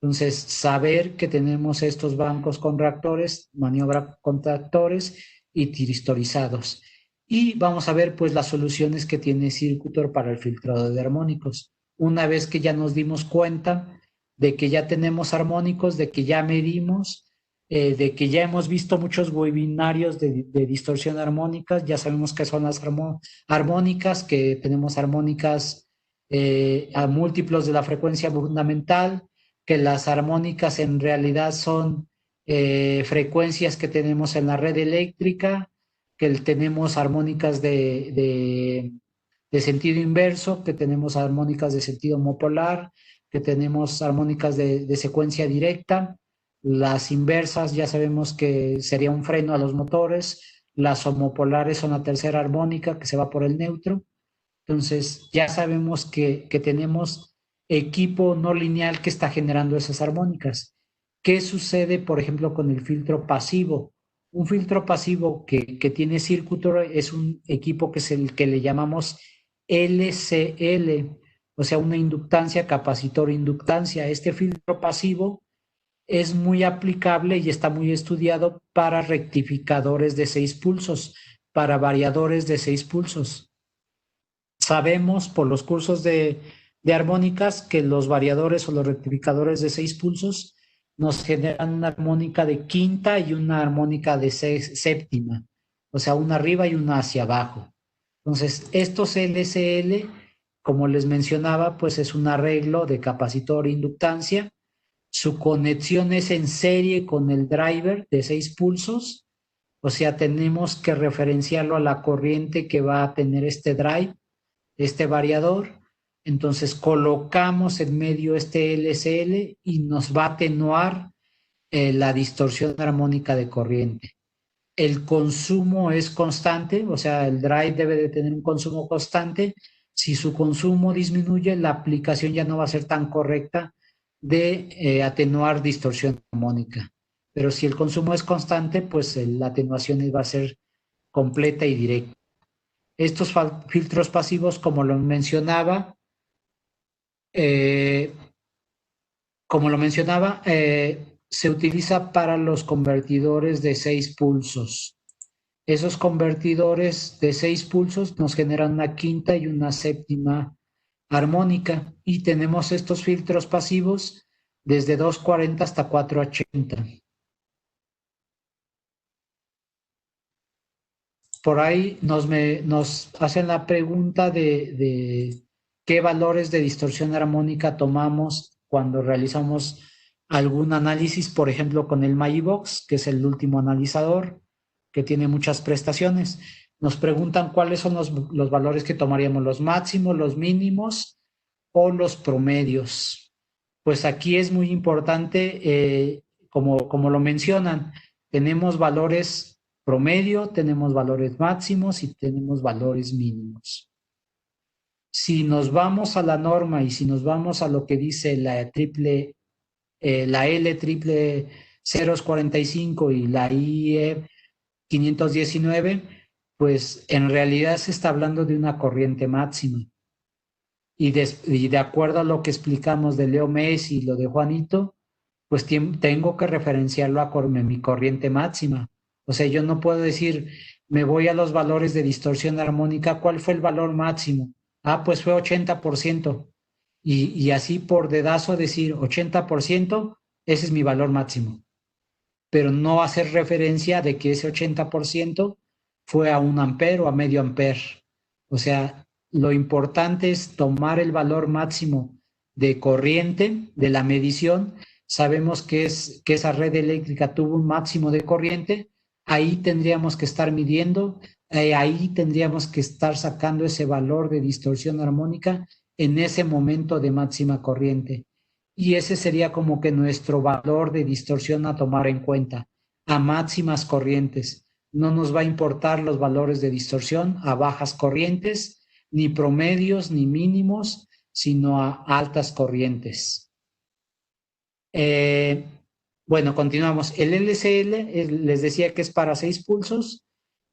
Entonces, saber que tenemos estos bancos con reactores, maniobra contactores y tiristorizados. Y vamos a ver pues las soluciones que tiene Circuitor para el filtrado de armónicos. Una vez que ya nos dimos cuenta de que ya tenemos armónicos, de que ya medimos, de que ya hemos visto muchos webinarios de distorsión armónicas, ya sabemos qué son las armónicas, que tenemos armónicas a múltiplos de la frecuencia fundamental, que las armónicas en realidad son frecuencias que tenemos en la red eléctrica, que tenemos armónicas de sentido inverso, que tenemos armónicas de sentido homopolar, que tenemos armónicas de secuencia directa. Las inversas ya sabemos que sería un freno a los motores, las homopolares son la tercera armónica que se va por el neutro. Entonces ya sabemos que tenemos equipo no lineal que está generando esas armónicas. ¿Qué sucede, por ejemplo, con el filtro pasivo? Un filtro pasivo que tiene Circuitor es un equipo que es el que le llamamos LCL, o sea, una inductancia, capacitor, inductancia. Este filtro pasivo es muy aplicable y está muy estudiado para rectificadores de 6 pulsos, para variadores de 6 pulsos. Sabemos por los cursos de armónicas que los variadores o los rectificadores de 6 pulsos nos generan una armónica de quinta y una armónica de séptima, o sea, una arriba y una hacia abajo. Entonces, estos LCL, como les mencionaba, pues es un arreglo de capacitor e inductancia. Su conexión es en serie con el driver de 6 pulsos, o sea, tenemos que referenciarlo a la corriente que va a tener este drive, este variador. Entonces colocamos en medio este LCL y nos va a atenuar la distorsión armónica de corriente. El consumo es constante, o sea, el drive debe de tener un consumo constante. Si su consumo disminuye, la aplicación ya no va a ser tan correcta de atenuar distorsión armónica. Pero si el consumo es constante, pues la atenuación va a ser completa y directa. Estos filtros pasivos, como lo mencionaba, eh, se utiliza para los convertidores de 6 pulsos. Esos convertidores de 6 pulsos nos generan una quinta y una séptima armónica y tenemos estos filtros pasivos desde 240 hasta 480. por ahí nos hacen la pregunta de qué valores de distorsión armónica tomamos cuando realizamos algún análisis, por ejemplo, con el Magibox, que es el último analizador, que tiene muchas prestaciones. Nos preguntan cuáles son los valores que tomaríamos, los máximos, los mínimos o los promedios. Pues aquí es muy importante, como lo mencionan, tenemos valores promedio, tenemos valores máximos y tenemos valores mínimos. Si nos vamos a la norma y si nos vamos a lo que dice la L triple 045 y la IE 519, pues en realidad se está hablando de una corriente máxima. Y de acuerdo a lo que explicamos de Leo Messi y lo de Juanito, pues tengo que referenciarlo a mi corriente máxima. O sea, yo no puedo decir, me voy a los valores de distorsión armónica, ¿cuál fue el valor máximo? Ah, pues fue 80%. Y así por dedazo decir 80%, ese es mi valor máximo. Pero no hacer referencia de que ese 80% fue a 1 ampere o a medio ampere. O sea, lo importante es tomar el valor máximo de corriente de la medición. Sabemos que esa red eléctrica tuvo un máximo de corriente, ahí tendríamos que estar midiendo, ahí tendríamos que estar sacando ese valor de distorsión armónica en ese momento de máxima corriente. Y ese sería como que nuestro valor de distorsión a tomar en cuenta, a máximas corrientes. No nos va a importar los valores de distorsión a bajas corrientes, ni promedios, ni mínimos, sino a altas corrientes. Bueno, continuamos. El LCL, les decía que es para 6 pulsos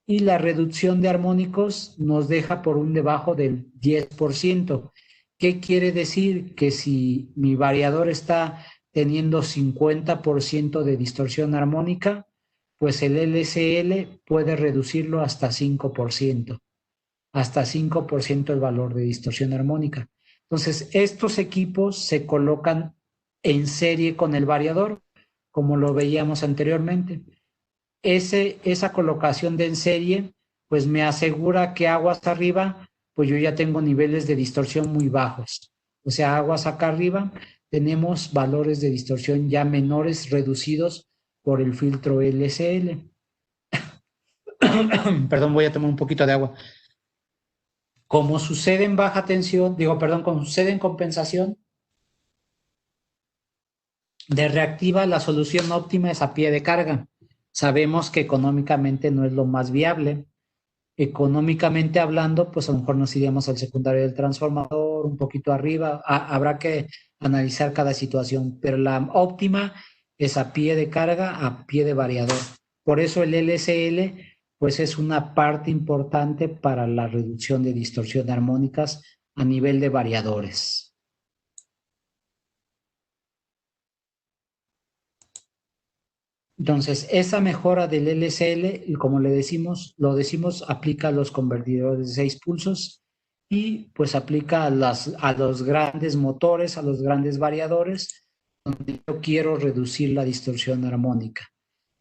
y la reducción de armónicos nos deja por un debajo del 10%. ¿Qué quiere decir? Que si mi variador está teniendo 50% de distorsión armónica, pues el LCL puede reducirlo hasta 5%. Hasta 5% el valor de distorsión armónica. Entonces, estos equipos se colocan en serie con el variador, como lo veíamos anteriormente. Esa colocación de en serie, pues me asegura que aguas arriba, pues yo ya tengo niveles de distorsión muy bajos. O sea, aguas acá arriba, tenemos valores de distorsión ya menores, reducidos por el filtro LCL. Perdón, voy a tomar un poquito de agua. Como sucede en baja tensión, como sucede en compensación, de reactiva la solución óptima es a pie de carga. Sabemos que económicamente no es lo más viable. Económicamente hablando, pues a lo mejor nos iríamos al secundario del transformador, un poquito arriba. Habrá que analizar cada situación, pero la óptima es a pie de carga, a pie de variador. Por eso el LCL pues es una parte importante para la reducción de distorsión de armónicas a nivel de variadores. Entonces, esa mejora del LCL, como lo decimos, aplica a los convertidores de 6 pulsos y pues aplica a los grandes motores, a los grandes variadores, donde yo quiero reducir la distorsión armónica.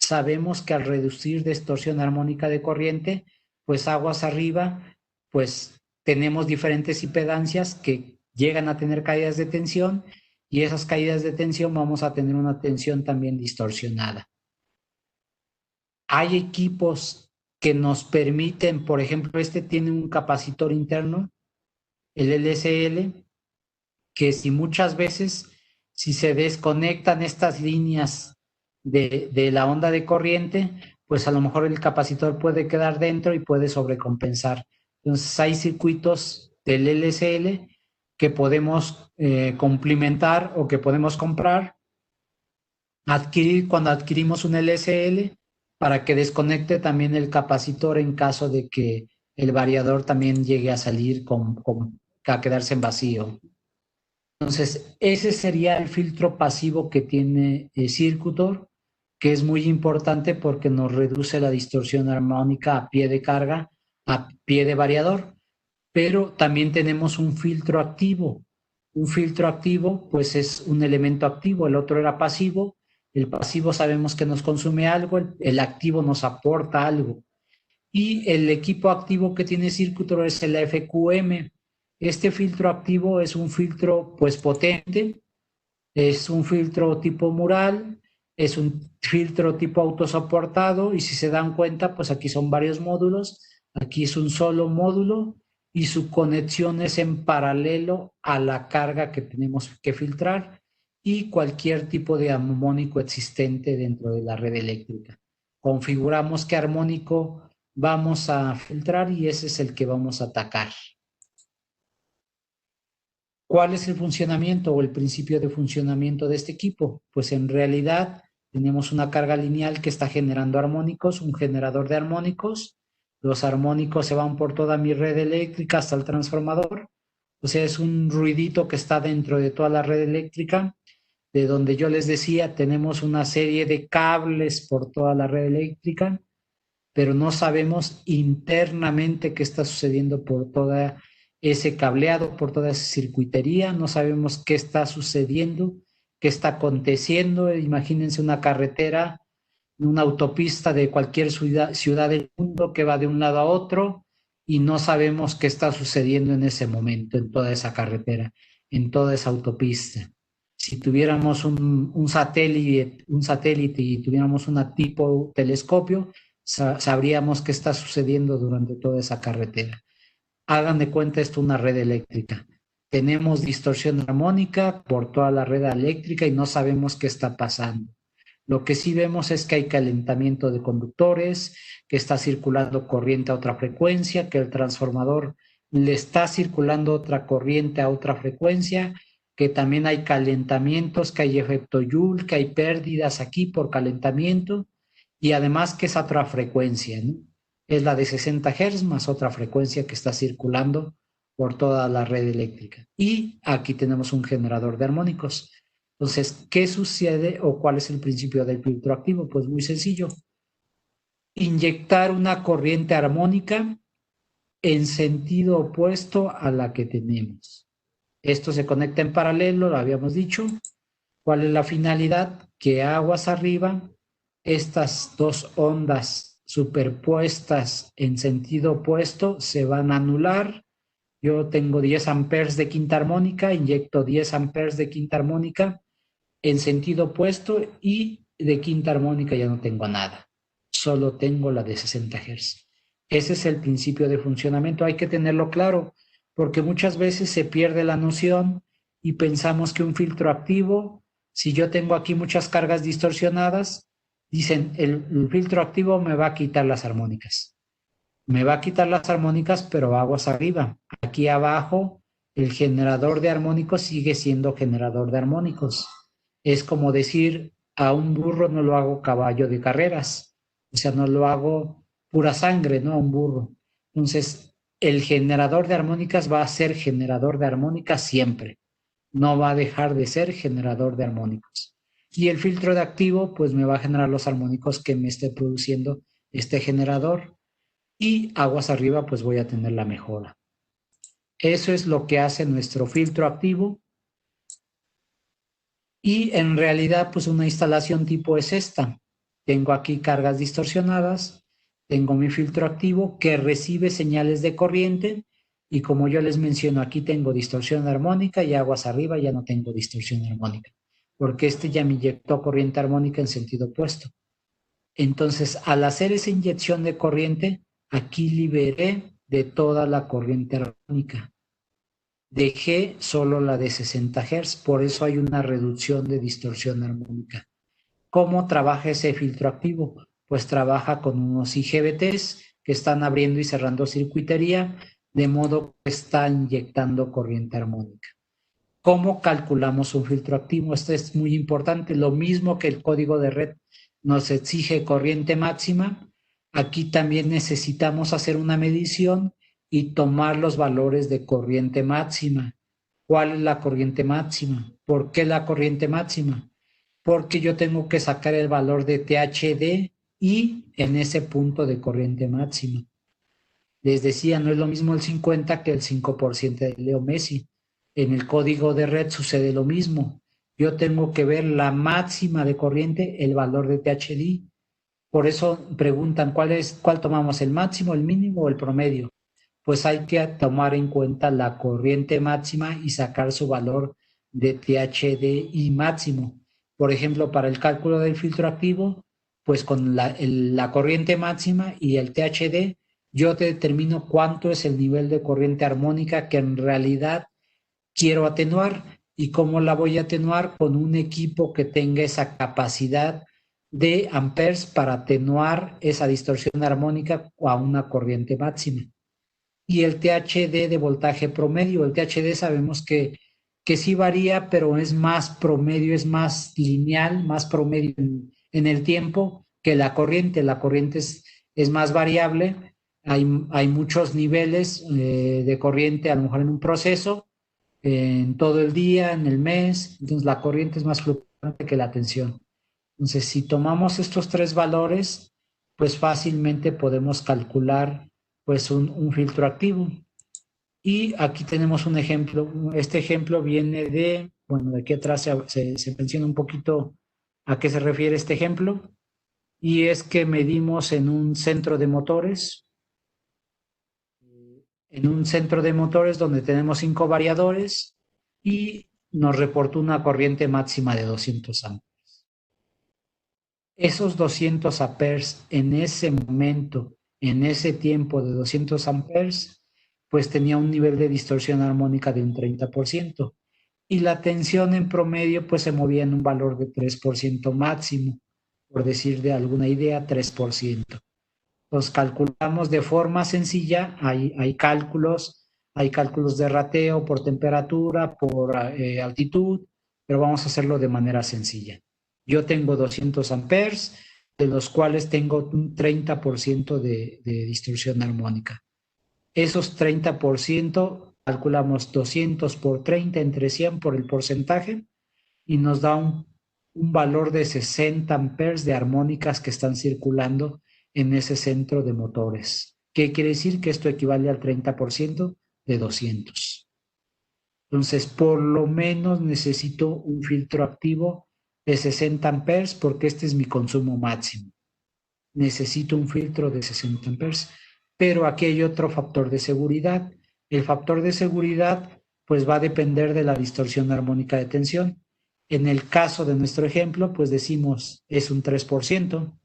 Sabemos que al reducir distorsión armónica de corriente, pues aguas arriba, pues tenemos diferentes impedancias que llegan a tener caídas de tensión y esas caídas de tensión vamos a tener una tensión también distorsionada. Hay equipos que nos permiten, por ejemplo, este tiene un capacitor interno, el LCL, que si muchas veces, si se desconectan estas líneas de la onda de corriente, pues a lo mejor el capacitor puede quedar dentro y puede sobrecompensar. Entonces hay circuitos del LCL que podemos complementar o que podemos comprar, adquirir cuando adquirimos un LCL, para que desconecte también el capacitor en caso de que el variador también llegue a salir a quedarse en vacío. Entonces, ese sería el filtro pasivo que tiene Circutor, que es muy importante porque nos reduce la distorsión armónica a pie de carga, a pie de variador. Pero también tenemos un filtro activo. Un filtro activo, pues es un elemento activo, el otro era pasivo. El pasivo sabemos que nos consume algo, el activo nos aporta algo. Y el equipo activo que tiene Circuitor es el FQM. Este filtro activo es un filtro pues potente, es un filtro tipo mural, es un filtro tipo autosoportado y si se dan cuenta, pues aquí son varios módulos, aquí es un solo módulo y su conexión es en paralelo a la carga que tenemos que filtrar y cualquier tipo de armónico existente dentro de la red eléctrica. Configuramos qué armónico vamos a filtrar y ese es el que vamos a atacar. ¿Cuál es el funcionamiento o el principio de funcionamiento de este equipo? Pues en realidad tenemos una carga lineal que está generando armónicos, un generador de armónicos. Los armónicos se van por toda mi red eléctrica hasta el transformador. O sea, es un ruidito que está dentro de toda la red eléctrica, de donde yo les decía, tenemos una serie de cables por toda la red eléctrica, pero no sabemos internamente qué está sucediendo por toda ese cableado, por toda esa circuitería, no sabemos qué está sucediendo, qué está aconteciendo. Imagínense una carretera, una autopista de cualquier ciudad del mundo que va de un lado a otro y no sabemos qué está sucediendo en ese momento, en toda esa carretera, en toda esa autopista. Si tuviéramos un satélite y tuviéramos un tipo telescopio, sabríamos qué está sucediendo durante toda esa carretera. Hagan de cuenta esto una red eléctrica. Tenemos distorsión armónica por toda la red eléctrica y no sabemos qué está pasando. Lo que sí vemos es que hay calentamiento de conductores, que está circulando corriente a otra frecuencia, que el transformador le está circulando otra corriente a otra frecuencia, que también hay calentamientos, que hay efecto Joule, que hay pérdidas aquí por calentamiento y además que es otra frecuencia, ¿no? Es la de 60 Hz más otra frecuencia que está circulando por toda la red eléctrica. Y aquí tenemos un generador de armónicos. Entonces, ¿qué sucede o cuál es el principio del filtro activo? Pues muy sencillo. Inyectar una corriente armónica en sentido opuesto a la que tenemos. Esto se conecta en paralelo, lo habíamos dicho. ¿Cuál es la finalidad? Que aguas arriba, estas dos ondas superpuestas en sentido opuesto se van a anular. Yo tengo 10 amperes de quinta armónica, inyecto 10 amperes de quinta armónica en sentido opuesto y de quinta armónica ya no tengo nada, solo tengo la de 60 Hz. Ese es el principio de funcionamiento, hay que tenerlo claro, porque muchas veces se pierde la noción y pensamos que un filtro activo, si yo tengo aquí muchas cargas distorsionadas, dicen el filtro activo me va a quitar las armónicas. Me va a quitar las armónicas, pero aguas arriba. Aquí abajo, el generador de armónicos sigue siendo generador de armónicos. Es como decir, a un burro no lo hago caballo de carreras. O sea, no lo hago pura sangre, ¿no? A un burro. Entonces, el generador de armónicas va a ser generador de armónicas siempre. No va a dejar de ser generador de armónicos. Y el filtro de activo, pues me va a generar los armónicos que me esté produciendo este generador y aguas arriba pues voy a tener la mejora. Eso es lo que hace nuestro filtro activo y en realidad pues una instalación tipo es esta. Tengo aquí cargas distorsionadas, tengo mi filtro activo que recibe señales de corriente y como yo les menciono aquí tengo distorsión armónica y aguas arriba ya no tengo distorsión armónica porque este ya me inyectó corriente armónica en sentido opuesto. Entonces, al hacer esa inyección de corriente, aquí liberé de toda la corriente armónica. Dejé solo la de 60 Hz, por eso hay una reducción de distorsión armónica. ¿Cómo trabaja ese filtro activo? Pues trabaja con unos IGBTs que están abriendo y cerrando circuitería, de modo que está inyectando corriente armónica. ¿Cómo calculamos un filtro activo? Esto es muy importante. Lo mismo que el código de red nos exige corriente máxima, aquí también necesitamos hacer una medición y tomar los valores de corriente máxima. ¿Cuál es la corriente máxima? ¿Por qué la corriente máxima? Porque yo tengo que sacar el valor de THD y en ese punto de corriente máxima. Les decía, no es lo mismo el 50 que el 5% de Leo Messi. En el código de red sucede lo mismo. Yo tengo que ver la máxima de corriente, el valor de THD. Por eso preguntan cuál tomamos, el máximo, el mínimo o el promedio. Pues hay que tomar en cuenta la corriente máxima y sacar su valor de THDI máximo. Por ejemplo, para el cálculo del filtro activo, pues con la corriente máxima y el THD, yo te determino cuánto es el nivel de corriente armónica que en realidad quiero atenuar. ¿Y cómo la voy a atenuar? Con un equipo que tenga esa capacidad de amperes para atenuar esa distorsión armónica a una corriente máxima. Y el THD de voltaje promedio, el THD sabemos que sí varía, pero es más promedio, es más lineal, más promedio en el tiempo que la corriente. La corriente es más variable, hay muchos niveles de corriente a lo mejor en un proceso, en todo el día, en el mes, entonces la corriente es más fluctuante que la tensión. Entonces, si tomamos estos tres valores, pues fácilmente podemos calcular pues un filtro activo. Y aquí tenemos un ejemplo. Este ejemplo viene de, bueno, de aquí atrás se menciona un poquito a qué se refiere este ejemplo. Y es que medimos en un centro de motores donde tenemos 5 variadores y nos reportó una corriente máxima de 200 amperes. Esos 200 amperes en ese momento, en ese tiempo de 200 amperes, pues tenía un nivel de distorsión armónica de un 30%. Y la tensión en promedio pues se movía en un valor de 3% máximo, por decir de alguna idea, 3%. Los calculamos de forma sencilla, hay cálculos de rateo por temperatura, por altitud, pero vamos a hacerlo de manera sencilla. Yo tengo 200 amperes, de los cuales tengo un 30% de distorsión armónica. Esos 30% calculamos 200 por 30 entre 100 por el porcentaje y nos da un valor de 60 amperes de armónicas que están circulando en ese centro de motores. ¿Qué quiere decir? Que esto equivale al 30% de 200. Entonces, por lo menos necesito un filtro activo de 60 amperes porque este es mi consumo máximo. Necesito un filtro de 60 amperes, pero aquí hay otro factor de seguridad. El factor de seguridad pues va a depender de la distorsión armónica de tensión. En el caso de nuestro ejemplo, pues decimos es un 3%,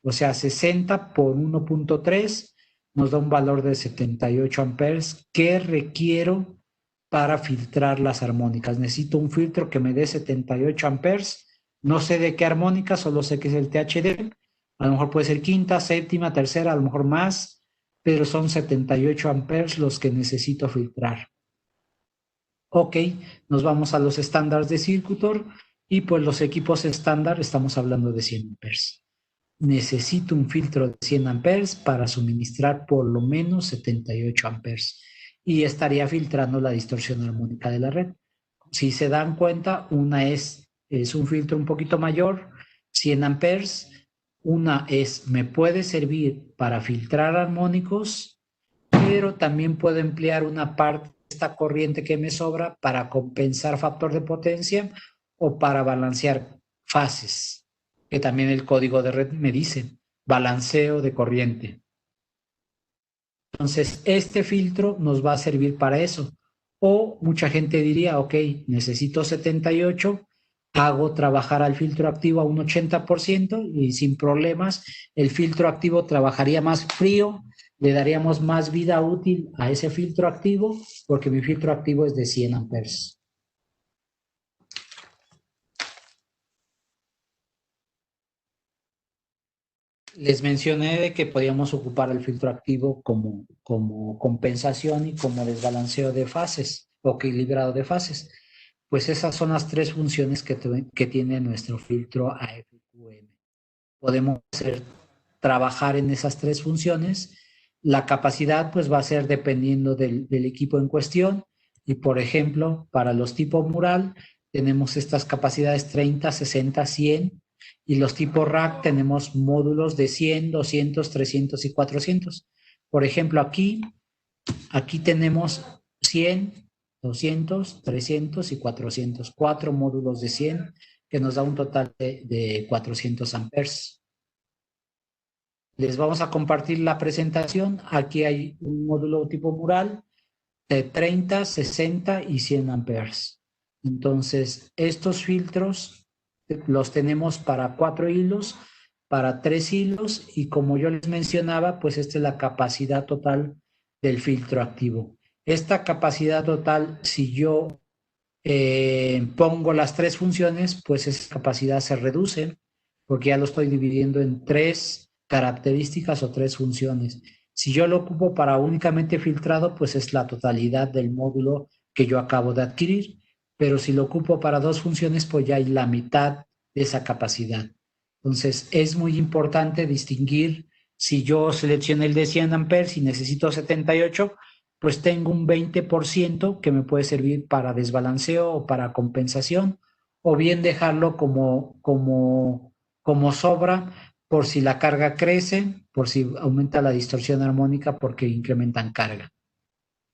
o sea, 60 por 1.3 nos da un valor de 78 amperes que requiero para filtrar las armónicas. Necesito un filtro que me dé 78 amperes, no sé de qué armónica, solo sé que es el THD, a lo mejor puede ser quinta, séptima, tercera, a lo mejor más, pero son 78 amperes los que necesito filtrar. Ok, nos vamos a los estándares de Circuitor y pues los equipos estándar estamos hablando de 100 amperes. Necesito un filtro de 100 amperes para suministrar por lo menos 78 amperes y estaría filtrando la distorsión armónica de la red. Si se dan cuenta, una es un filtro un poquito mayor, 100 amperes, una me puede servir para filtrar armónicos, pero también puedo emplear una parte de esta corriente que me sobra para compensar factor de potencia o para balancear fases, que también el código de red me dice, balanceo de corriente. Entonces, este filtro nos va a servir para eso. O mucha gente diría, ok, necesito 78, hago trabajar al filtro activo a un 80% y sin problemas, el filtro activo trabajaría más frío, le daríamos más vida útil a ese filtro activo porque mi filtro activo es de 100 amperes. Les mencioné de que podíamos ocupar el filtro activo como compensación y como desbalanceo de fases o equilibrado de fases. Pues esas son las tres funciones que tiene nuestro filtro AFQM. Podemos trabajar en esas tres funciones. La capacidad pues va a ser dependiendo del equipo en cuestión y por ejemplo para los tipos mural tenemos estas capacidades 30, 60, 100 y los tipos rack tenemos módulos de 100, 200, 300 y 400. Por ejemplo aquí tenemos 100, 200, 300 y 400, 4 módulos de 100 que nos da un total de 400 amperes. Les vamos a compartir la presentación. Aquí hay un módulo tipo mural de 30, 60 y 100 amperes. Entonces, estos filtros los tenemos para 4 hilos, para 3 hilos y como yo les mencionaba, pues esta es la capacidad total del filtro activo. Esta capacidad total, si yo pongo las 3 funciones, pues esa capacidad se reduce porque ya lo estoy dividiendo en 3 características o 3 funciones. Si yo lo ocupo para únicamente filtrado, pues es la totalidad del módulo que yo acabo de adquirir, pero si lo ocupo para 2 funciones, pues ya hay la mitad de esa capacidad. Entonces, es muy importante distinguir si yo selecciono el de 100 amperes y necesito 78, pues tengo un 20% que me puede servir para desbalanceo o para compensación, o bien dejarlo como sobra por si la carga crece, por si aumenta la distorsión armónica porque incrementan carga.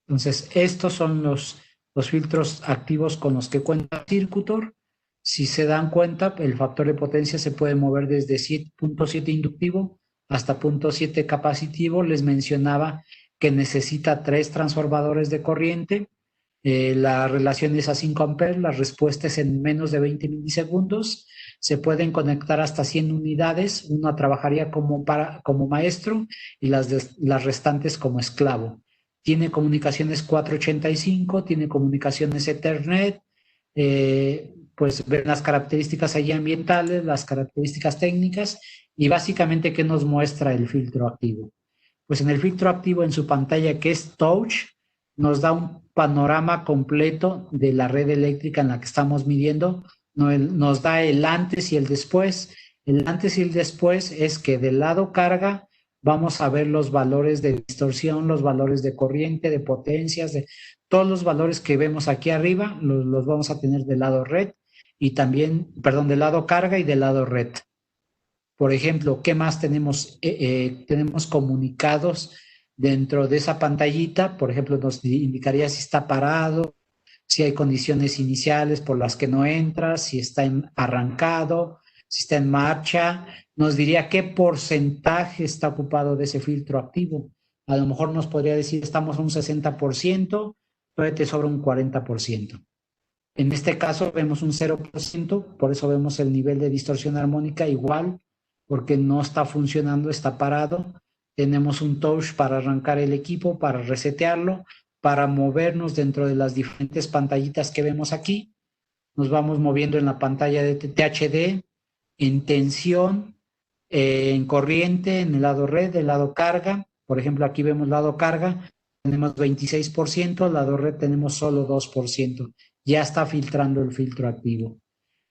Entonces, estos son los filtros activos con los que cuenta Circutor. Si se dan cuenta, el factor de potencia se puede mover desde 7.7 inductivo hasta 0.7 capacitivo. Les mencionaba que necesita 3 transformadores de corriente. La relación es a 5 amperes, la respuesta es en menos de 20 milisegundos. Se pueden conectar hasta 100 unidades. Una trabajaría como maestro y las restantes como esclavo. Tiene comunicaciones 485, tiene comunicaciones Ethernet, pues ven las características allí ambientales, las características técnicas y básicamente qué nos muestra el filtro activo. Pues en el filtro activo en su pantalla que es touch, nos da un panorama completo de la red eléctrica en la que estamos midiendo, nos da el antes y el después. El antes y el después es que del lado carga vamos a ver los valores de distorsión, los valores de corriente, de potencias, de todos los valores que vemos aquí arriba, los vamos a tener del lado red y también, perdón, del lado carga y del lado red. Por ejemplo, ¿qué más tenemos? Tenemos comunicados dentro de esa pantallita, por ejemplo, nos indicaría si está parado, si hay condiciones iniciales por las que no entra, si está arrancado, si está en marcha, nos diría qué porcentaje está ocupado de ese filtro activo. A lo mejor nos podría decir, estamos a un 60%, todavía te sobra un 40%. En este caso vemos un 0%, por eso vemos el nivel de distorsión armónica igual, porque no está funcionando, está parado. Tenemos un touch para arrancar el equipo, para resetearlo, para movernos dentro de las diferentes pantallitas que vemos aquí. Nos vamos moviendo en la pantalla de THD, en tensión, en corriente, en el lado red, el lado carga. Por ejemplo, aquí vemos lado carga, tenemos 26%, lado red tenemos solo 2%. Ya está filtrando el filtro activo.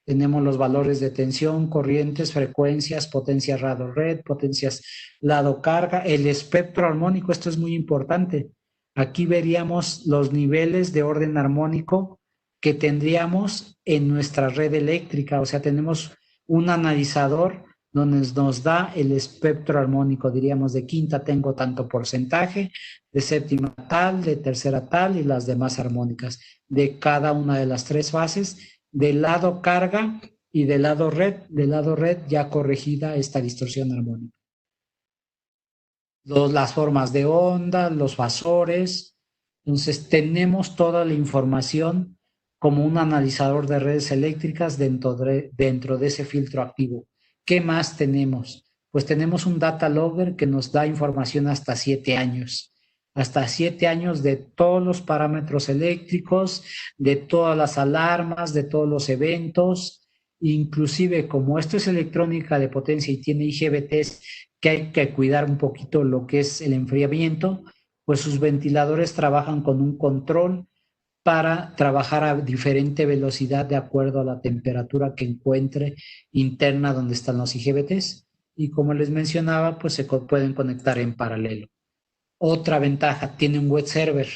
Tenemos los valores de tensión, corrientes, frecuencias, potencias lado red, potencias lado carga, el espectro armónico, esto es muy importante. Aquí veríamos los niveles de orden armónico que tendríamos en nuestra red eléctrica, o sea, tenemos un analizador donde nos da el espectro armónico, diríamos de quinta tengo tanto porcentaje, de séptima tal, de tercera tal y las demás armónicas de cada una de las 3 fases, del lado carga y del lado red ya corregida esta distorsión armónica. Las formas de onda, los fasores, entonces tenemos toda la información como un analizador de redes eléctricas dentro de ese filtro activo. ¿Qué más tenemos? Pues tenemos un data logger que nos da información hasta 7 años. Hasta 7 años de todos los parámetros eléctricos, de todas las alarmas, de todos los eventos, inclusive como esto es electrónica de potencia y tiene IGBTs que hay que cuidar un poquito lo que es el enfriamiento, pues sus ventiladores trabajan con un control para trabajar a diferente velocidad de acuerdo a la temperatura que encuentre interna donde están los IGBTs. Y como les mencionaba, pues se pueden conectar en paralelo. Otra ventaja, tiene un web server.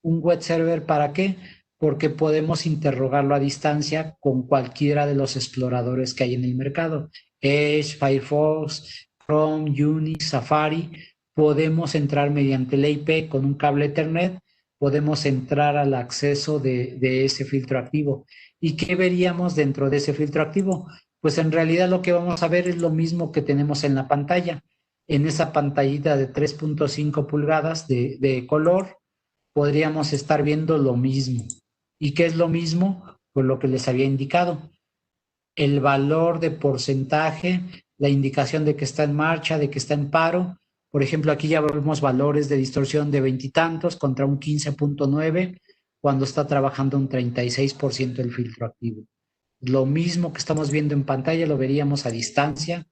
¿Un web server para qué? Porque podemos interrogarlo a distancia con cualquiera de los exploradores que hay en el mercado. Edge, Firefox, Chrome, Unix, Safari. Podemos entrar mediante la IP con un cable Ethernet, podemos entrar al acceso de ese filtro activo. ¿Y qué veríamos dentro de ese filtro activo? Pues en realidad lo que vamos a ver es lo mismo que tenemos en la pantalla. en esa pantallita de 3.5 pulgadas de color, podríamos estar viendo lo mismo. ¿Y qué es lo mismo? Pues lo que les había indicado. El valor de porcentaje, la indicación de que está en marcha, de que está en paro. Por ejemplo, aquí ya vemos valores de distorsión de 20 y tantos contra un 15.9 cuando está trabajando un 36% el filtro activo. Lo mismo que estamos viendo en pantalla lo veríamos a distancia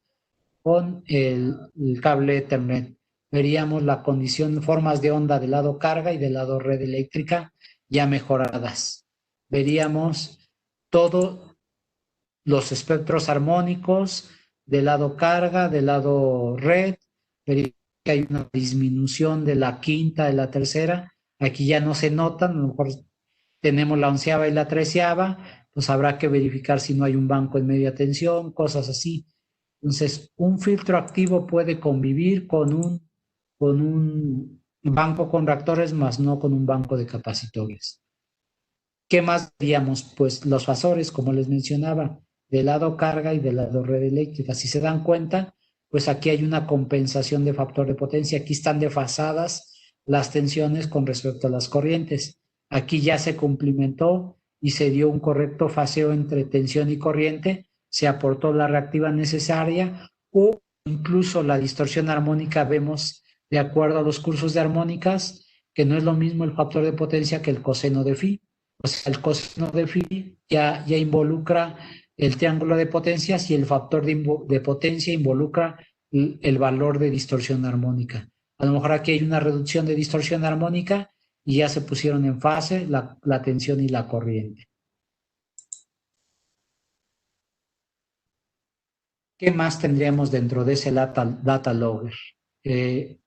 con el cable Ethernet. Veríamos la condición, formas de onda del lado carga y del lado red eléctrica ya mejoradas. Veríamos todos los espectros armónicos del lado carga, del lado red. Veríamos que hay una disminución de la quinta, de la tercera. Aquí ya no se notan, a lo mejor tenemos la onceava y la treceava, pues habrá que verificar si no hay un banco en media tensión, cosas así. Entonces, un filtro activo puede convivir con un banco con reactores, más no con un banco de capacitores. ¿Qué más veríamos? Pues los fasores, como les mencionaba, del lado carga y del lado red eléctrica. Si se dan cuenta, pues aquí hay una compensación de factor de potencia. Aquí están desfasadas las tensiones con respecto a las corrientes. Aquí ya se cumplimentó y se dio un correcto faseo entre tensión y corriente, se aportó la reactiva necesaria o incluso la distorsión armónica vemos de acuerdo a los cursos de armónicas que no es lo mismo el factor de potencia que el coseno de phi. O sea, el coseno de phi ya involucra el triángulo de potencias y el factor de potencia involucra el valor de distorsión armónica. A lo mejor aquí hay una reducción de distorsión armónica y ya se pusieron en fase la tensión y la corriente. ¿Qué más tendríamos dentro de ese data logger?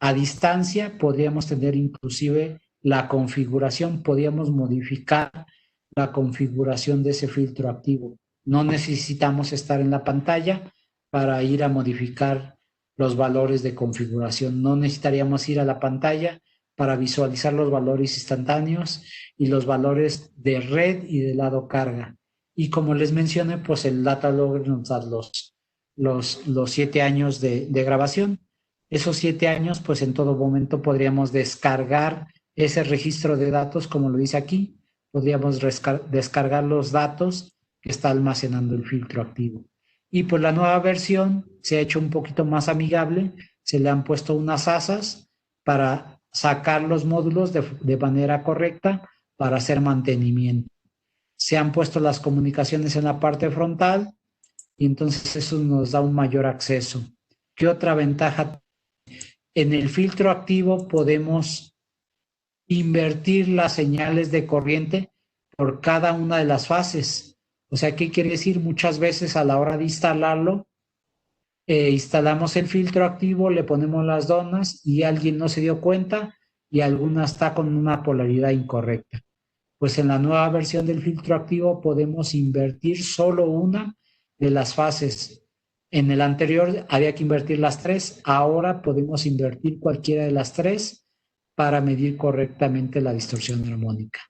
A distancia podríamos tener inclusive la configuración, podríamos modificar la configuración de ese filtro activo. No necesitamos estar en la pantalla para ir a modificar los valores de configuración. No necesitaríamos ir a la pantalla para visualizar los valores instantáneos y los valores de red y de lado carga. Y como les mencioné, pues el data logger nos da los 7 años de grabación. Esos 7 años, pues en todo momento podríamos descargar ese registro de datos, como lo dice aquí, podríamos descargar los datos que está almacenando el filtro activo. Y pues la nueva versión se ha hecho un poquito más amigable, se le han puesto unas asas para sacar los módulos de manera correcta para hacer mantenimiento. Se han puesto las comunicaciones en la parte frontal y entonces eso nos da un mayor acceso. ¿Qué otra ventaja? En el filtro activo podemos invertir las señales de corriente por cada una de las fases. O sea, ¿qué quiere decir? Muchas veces a la hora de instalarlo, instalamos el filtro activo, le ponemos las donas y alguien no se dio cuenta y alguna está con una polaridad incorrecta. Pues en la nueva versión del filtro activo podemos invertir solo una de las fases. En el anterior había que invertir las tres, ahora podemos invertir cualquiera de las tres para medir correctamente la distorsión armónica.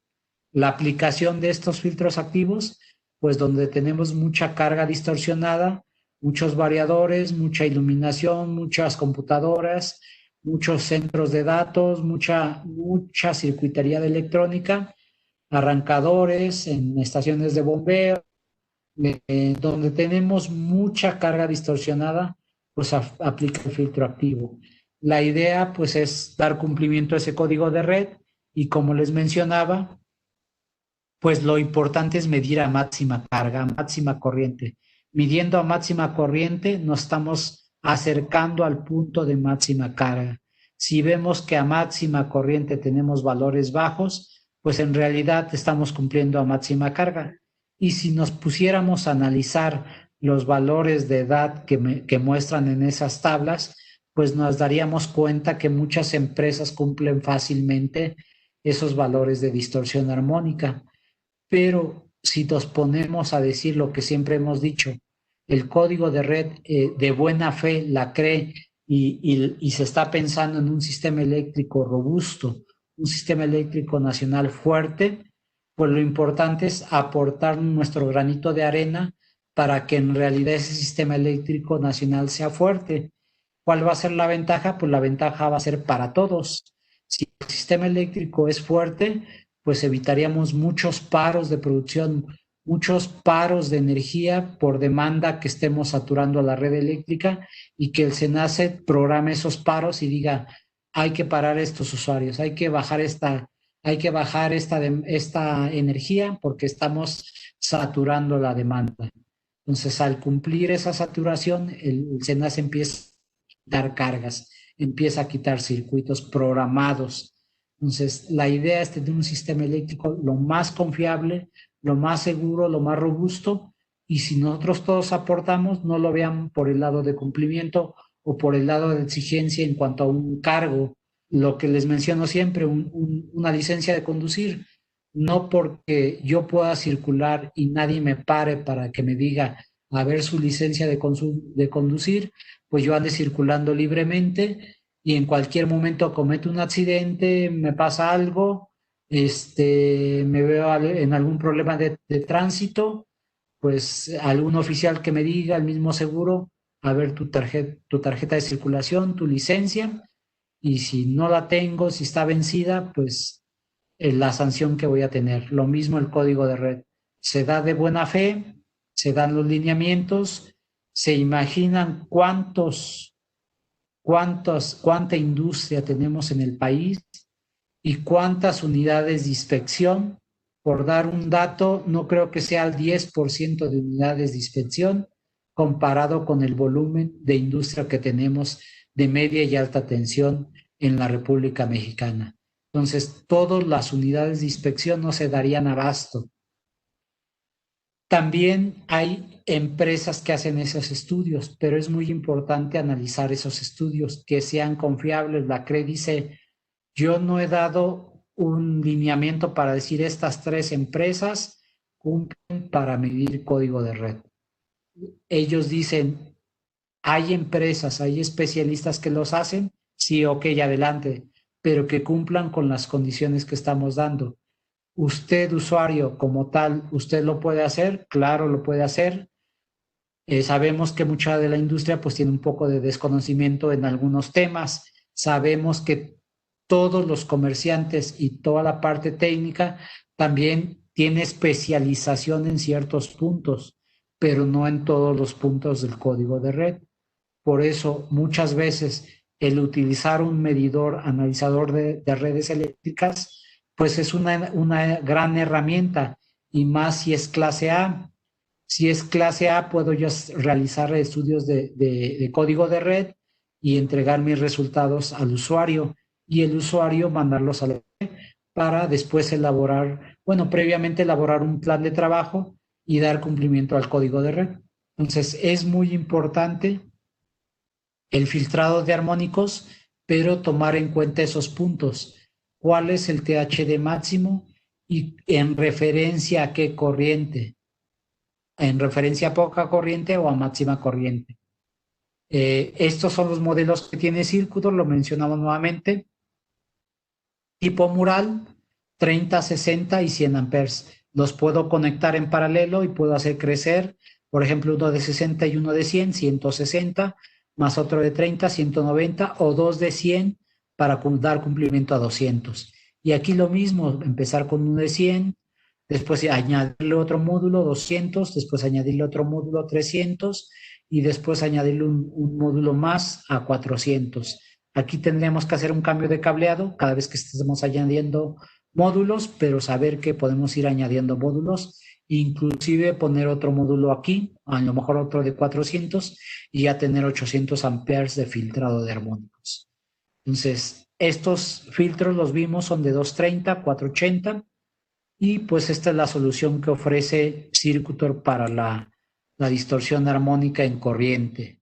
La aplicación de estos filtros activos, pues donde tenemos mucha carga distorsionada, muchos variadores, mucha iluminación, muchas computadoras, muchos centros de datos, mucha circuitería de electrónica, arrancadores, en estaciones de bombeo, donde tenemos mucha carga distorsionada, pues aplica el filtro activo. La idea pues es dar cumplimiento a ese código de red y como les mencionaba, pues lo importante es medir a máxima carga, a máxima corriente. Midiendo a máxima corriente nos estamos acercando al punto de máxima carga. Si vemos que a máxima corriente tenemos valores bajos, pues en realidad estamos cumpliendo a máxima carga. Y si nos pusiéramos a analizar los valores de edad que muestran en esas tablas, pues nos daríamos cuenta que muchas empresas cumplen fácilmente esos valores de distorsión armónica. Pero si nos ponemos a decir lo que siempre hemos dicho, el código de red de buena fe la cree y se está pensando en un sistema eléctrico robusto, un sistema eléctrico nacional fuerte, pues lo importante es aportar nuestro granito de arena para que en realidad ese sistema eléctrico nacional sea fuerte. ¿Cuál va a ser la ventaja? Pues la ventaja va a ser para todos. Si el sistema eléctrico es fuerte, pues evitaríamos muchos paros de producción, muchos paros de energía por demanda que estemos saturando a la red eléctrica, y que el SENACE programe esos paros y diga, hay que parar estos usuarios, hay que bajar esta energía porque estamos saturando la demanda. Entonces, al cumplir esa saturación, el SENACE empieza a quitar cargas, empieza a quitar circuitos programados. Entonces, la idea es tener un sistema eléctrico lo más confiable, lo más seguro, lo más robusto, y si nosotros todos aportamos, no lo vean por el lado de cumplimiento o por el lado de exigencia en cuanto a un cargo. Lo que les menciono siempre, una licencia de conducir, no porque yo pueda circular y nadie me pare para que me diga a ver su licencia de conducir, pues yo ande circulando libremente y en cualquier momento cometo un accidente, me pasa algo, me veo en algún problema de tránsito, pues algún oficial que me diga, el mismo seguro, a ver tu tarjeta de circulación, tu licencia, y si no la tengo, si está vencida, pues la sanción que voy a tener. Lo mismo el código de red. Se da de buena fe, se dan los lineamientos, se imaginan cuánta industria tenemos en el país y cuántas unidades de inspección. Por dar un dato, no creo que sea el 10% de unidades de inspección comparado con el volumen de industria que tenemos de media y alta tensión en la República Mexicana. Entonces, todas las unidades de inspección no se darían abasto. También hay empresas que hacen esos estudios, pero es muy importante analizar esos estudios, que sean confiables. La CRE dice, yo no he dado un lineamiento para decir estas 3 empresas cumplen para medir código de red. Ellos dicen, hay empresas, hay especialistas que los hacen, sí, ok, adelante, pero que cumplan con las condiciones que estamos dando. Usted, usuario, como tal, ¿usted lo puede hacer? Claro, lo puede hacer. Sabemos que mucha de la industria pues tiene un poco de desconocimiento en algunos temas. Sabemos que todos los comerciantes y toda la parte técnica también tiene especialización en ciertos puntos, pero no en todos los puntos del código de red. Por eso, muchas veces, el utilizar un medidor analizador de redes eléctricas, pues es una gran herramienta, y más si es clase A. Si es clase A, puedo yo realizar estudios de código de red y entregar mis resultados al usuario, y el usuario mandarlos a la red para después elaborar, bueno, previamente elaborar un plan de trabajo y dar cumplimiento al código de red. Entonces, es muy importante el filtrado de armónicos, pero tomar en cuenta esos puntos. ¿Cuál es el THD máximo y en referencia a qué corriente? ¿En referencia a poca corriente o a máxima corriente? Estos son los modelos que tiene Circuitor, lo mencionamos nuevamente. Tipo mural, 30, 60 y 100 amperes. Los puedo conectar en paralelo y puedo hacer crecer, por ejemplo, uno de 60 y uno de 100, 160, más otro de 30, 190, o dos de 100 para dar cumplimiento a 200. Y aquí lo mismo, empezar con uno de 100, después añadirle otro módulo 200, después añadirle otro módulo 300 y después añadirle un módulo más a 400. Aquí tendríamos que hacer un cambio de cableado cada vez que estemos añadiendo módulos, pero saber que podemos ir añadiendo módulos, inclusive poner otro módulo aquí, a lo mejor otro de 400, y ya tener 800 amperes de filtrado de armónicos. Entonces, estos filtros los vimos, son de 230, 480, y pues esta es la solución que ofrece Circuitor para la distorsión armónica en corriente.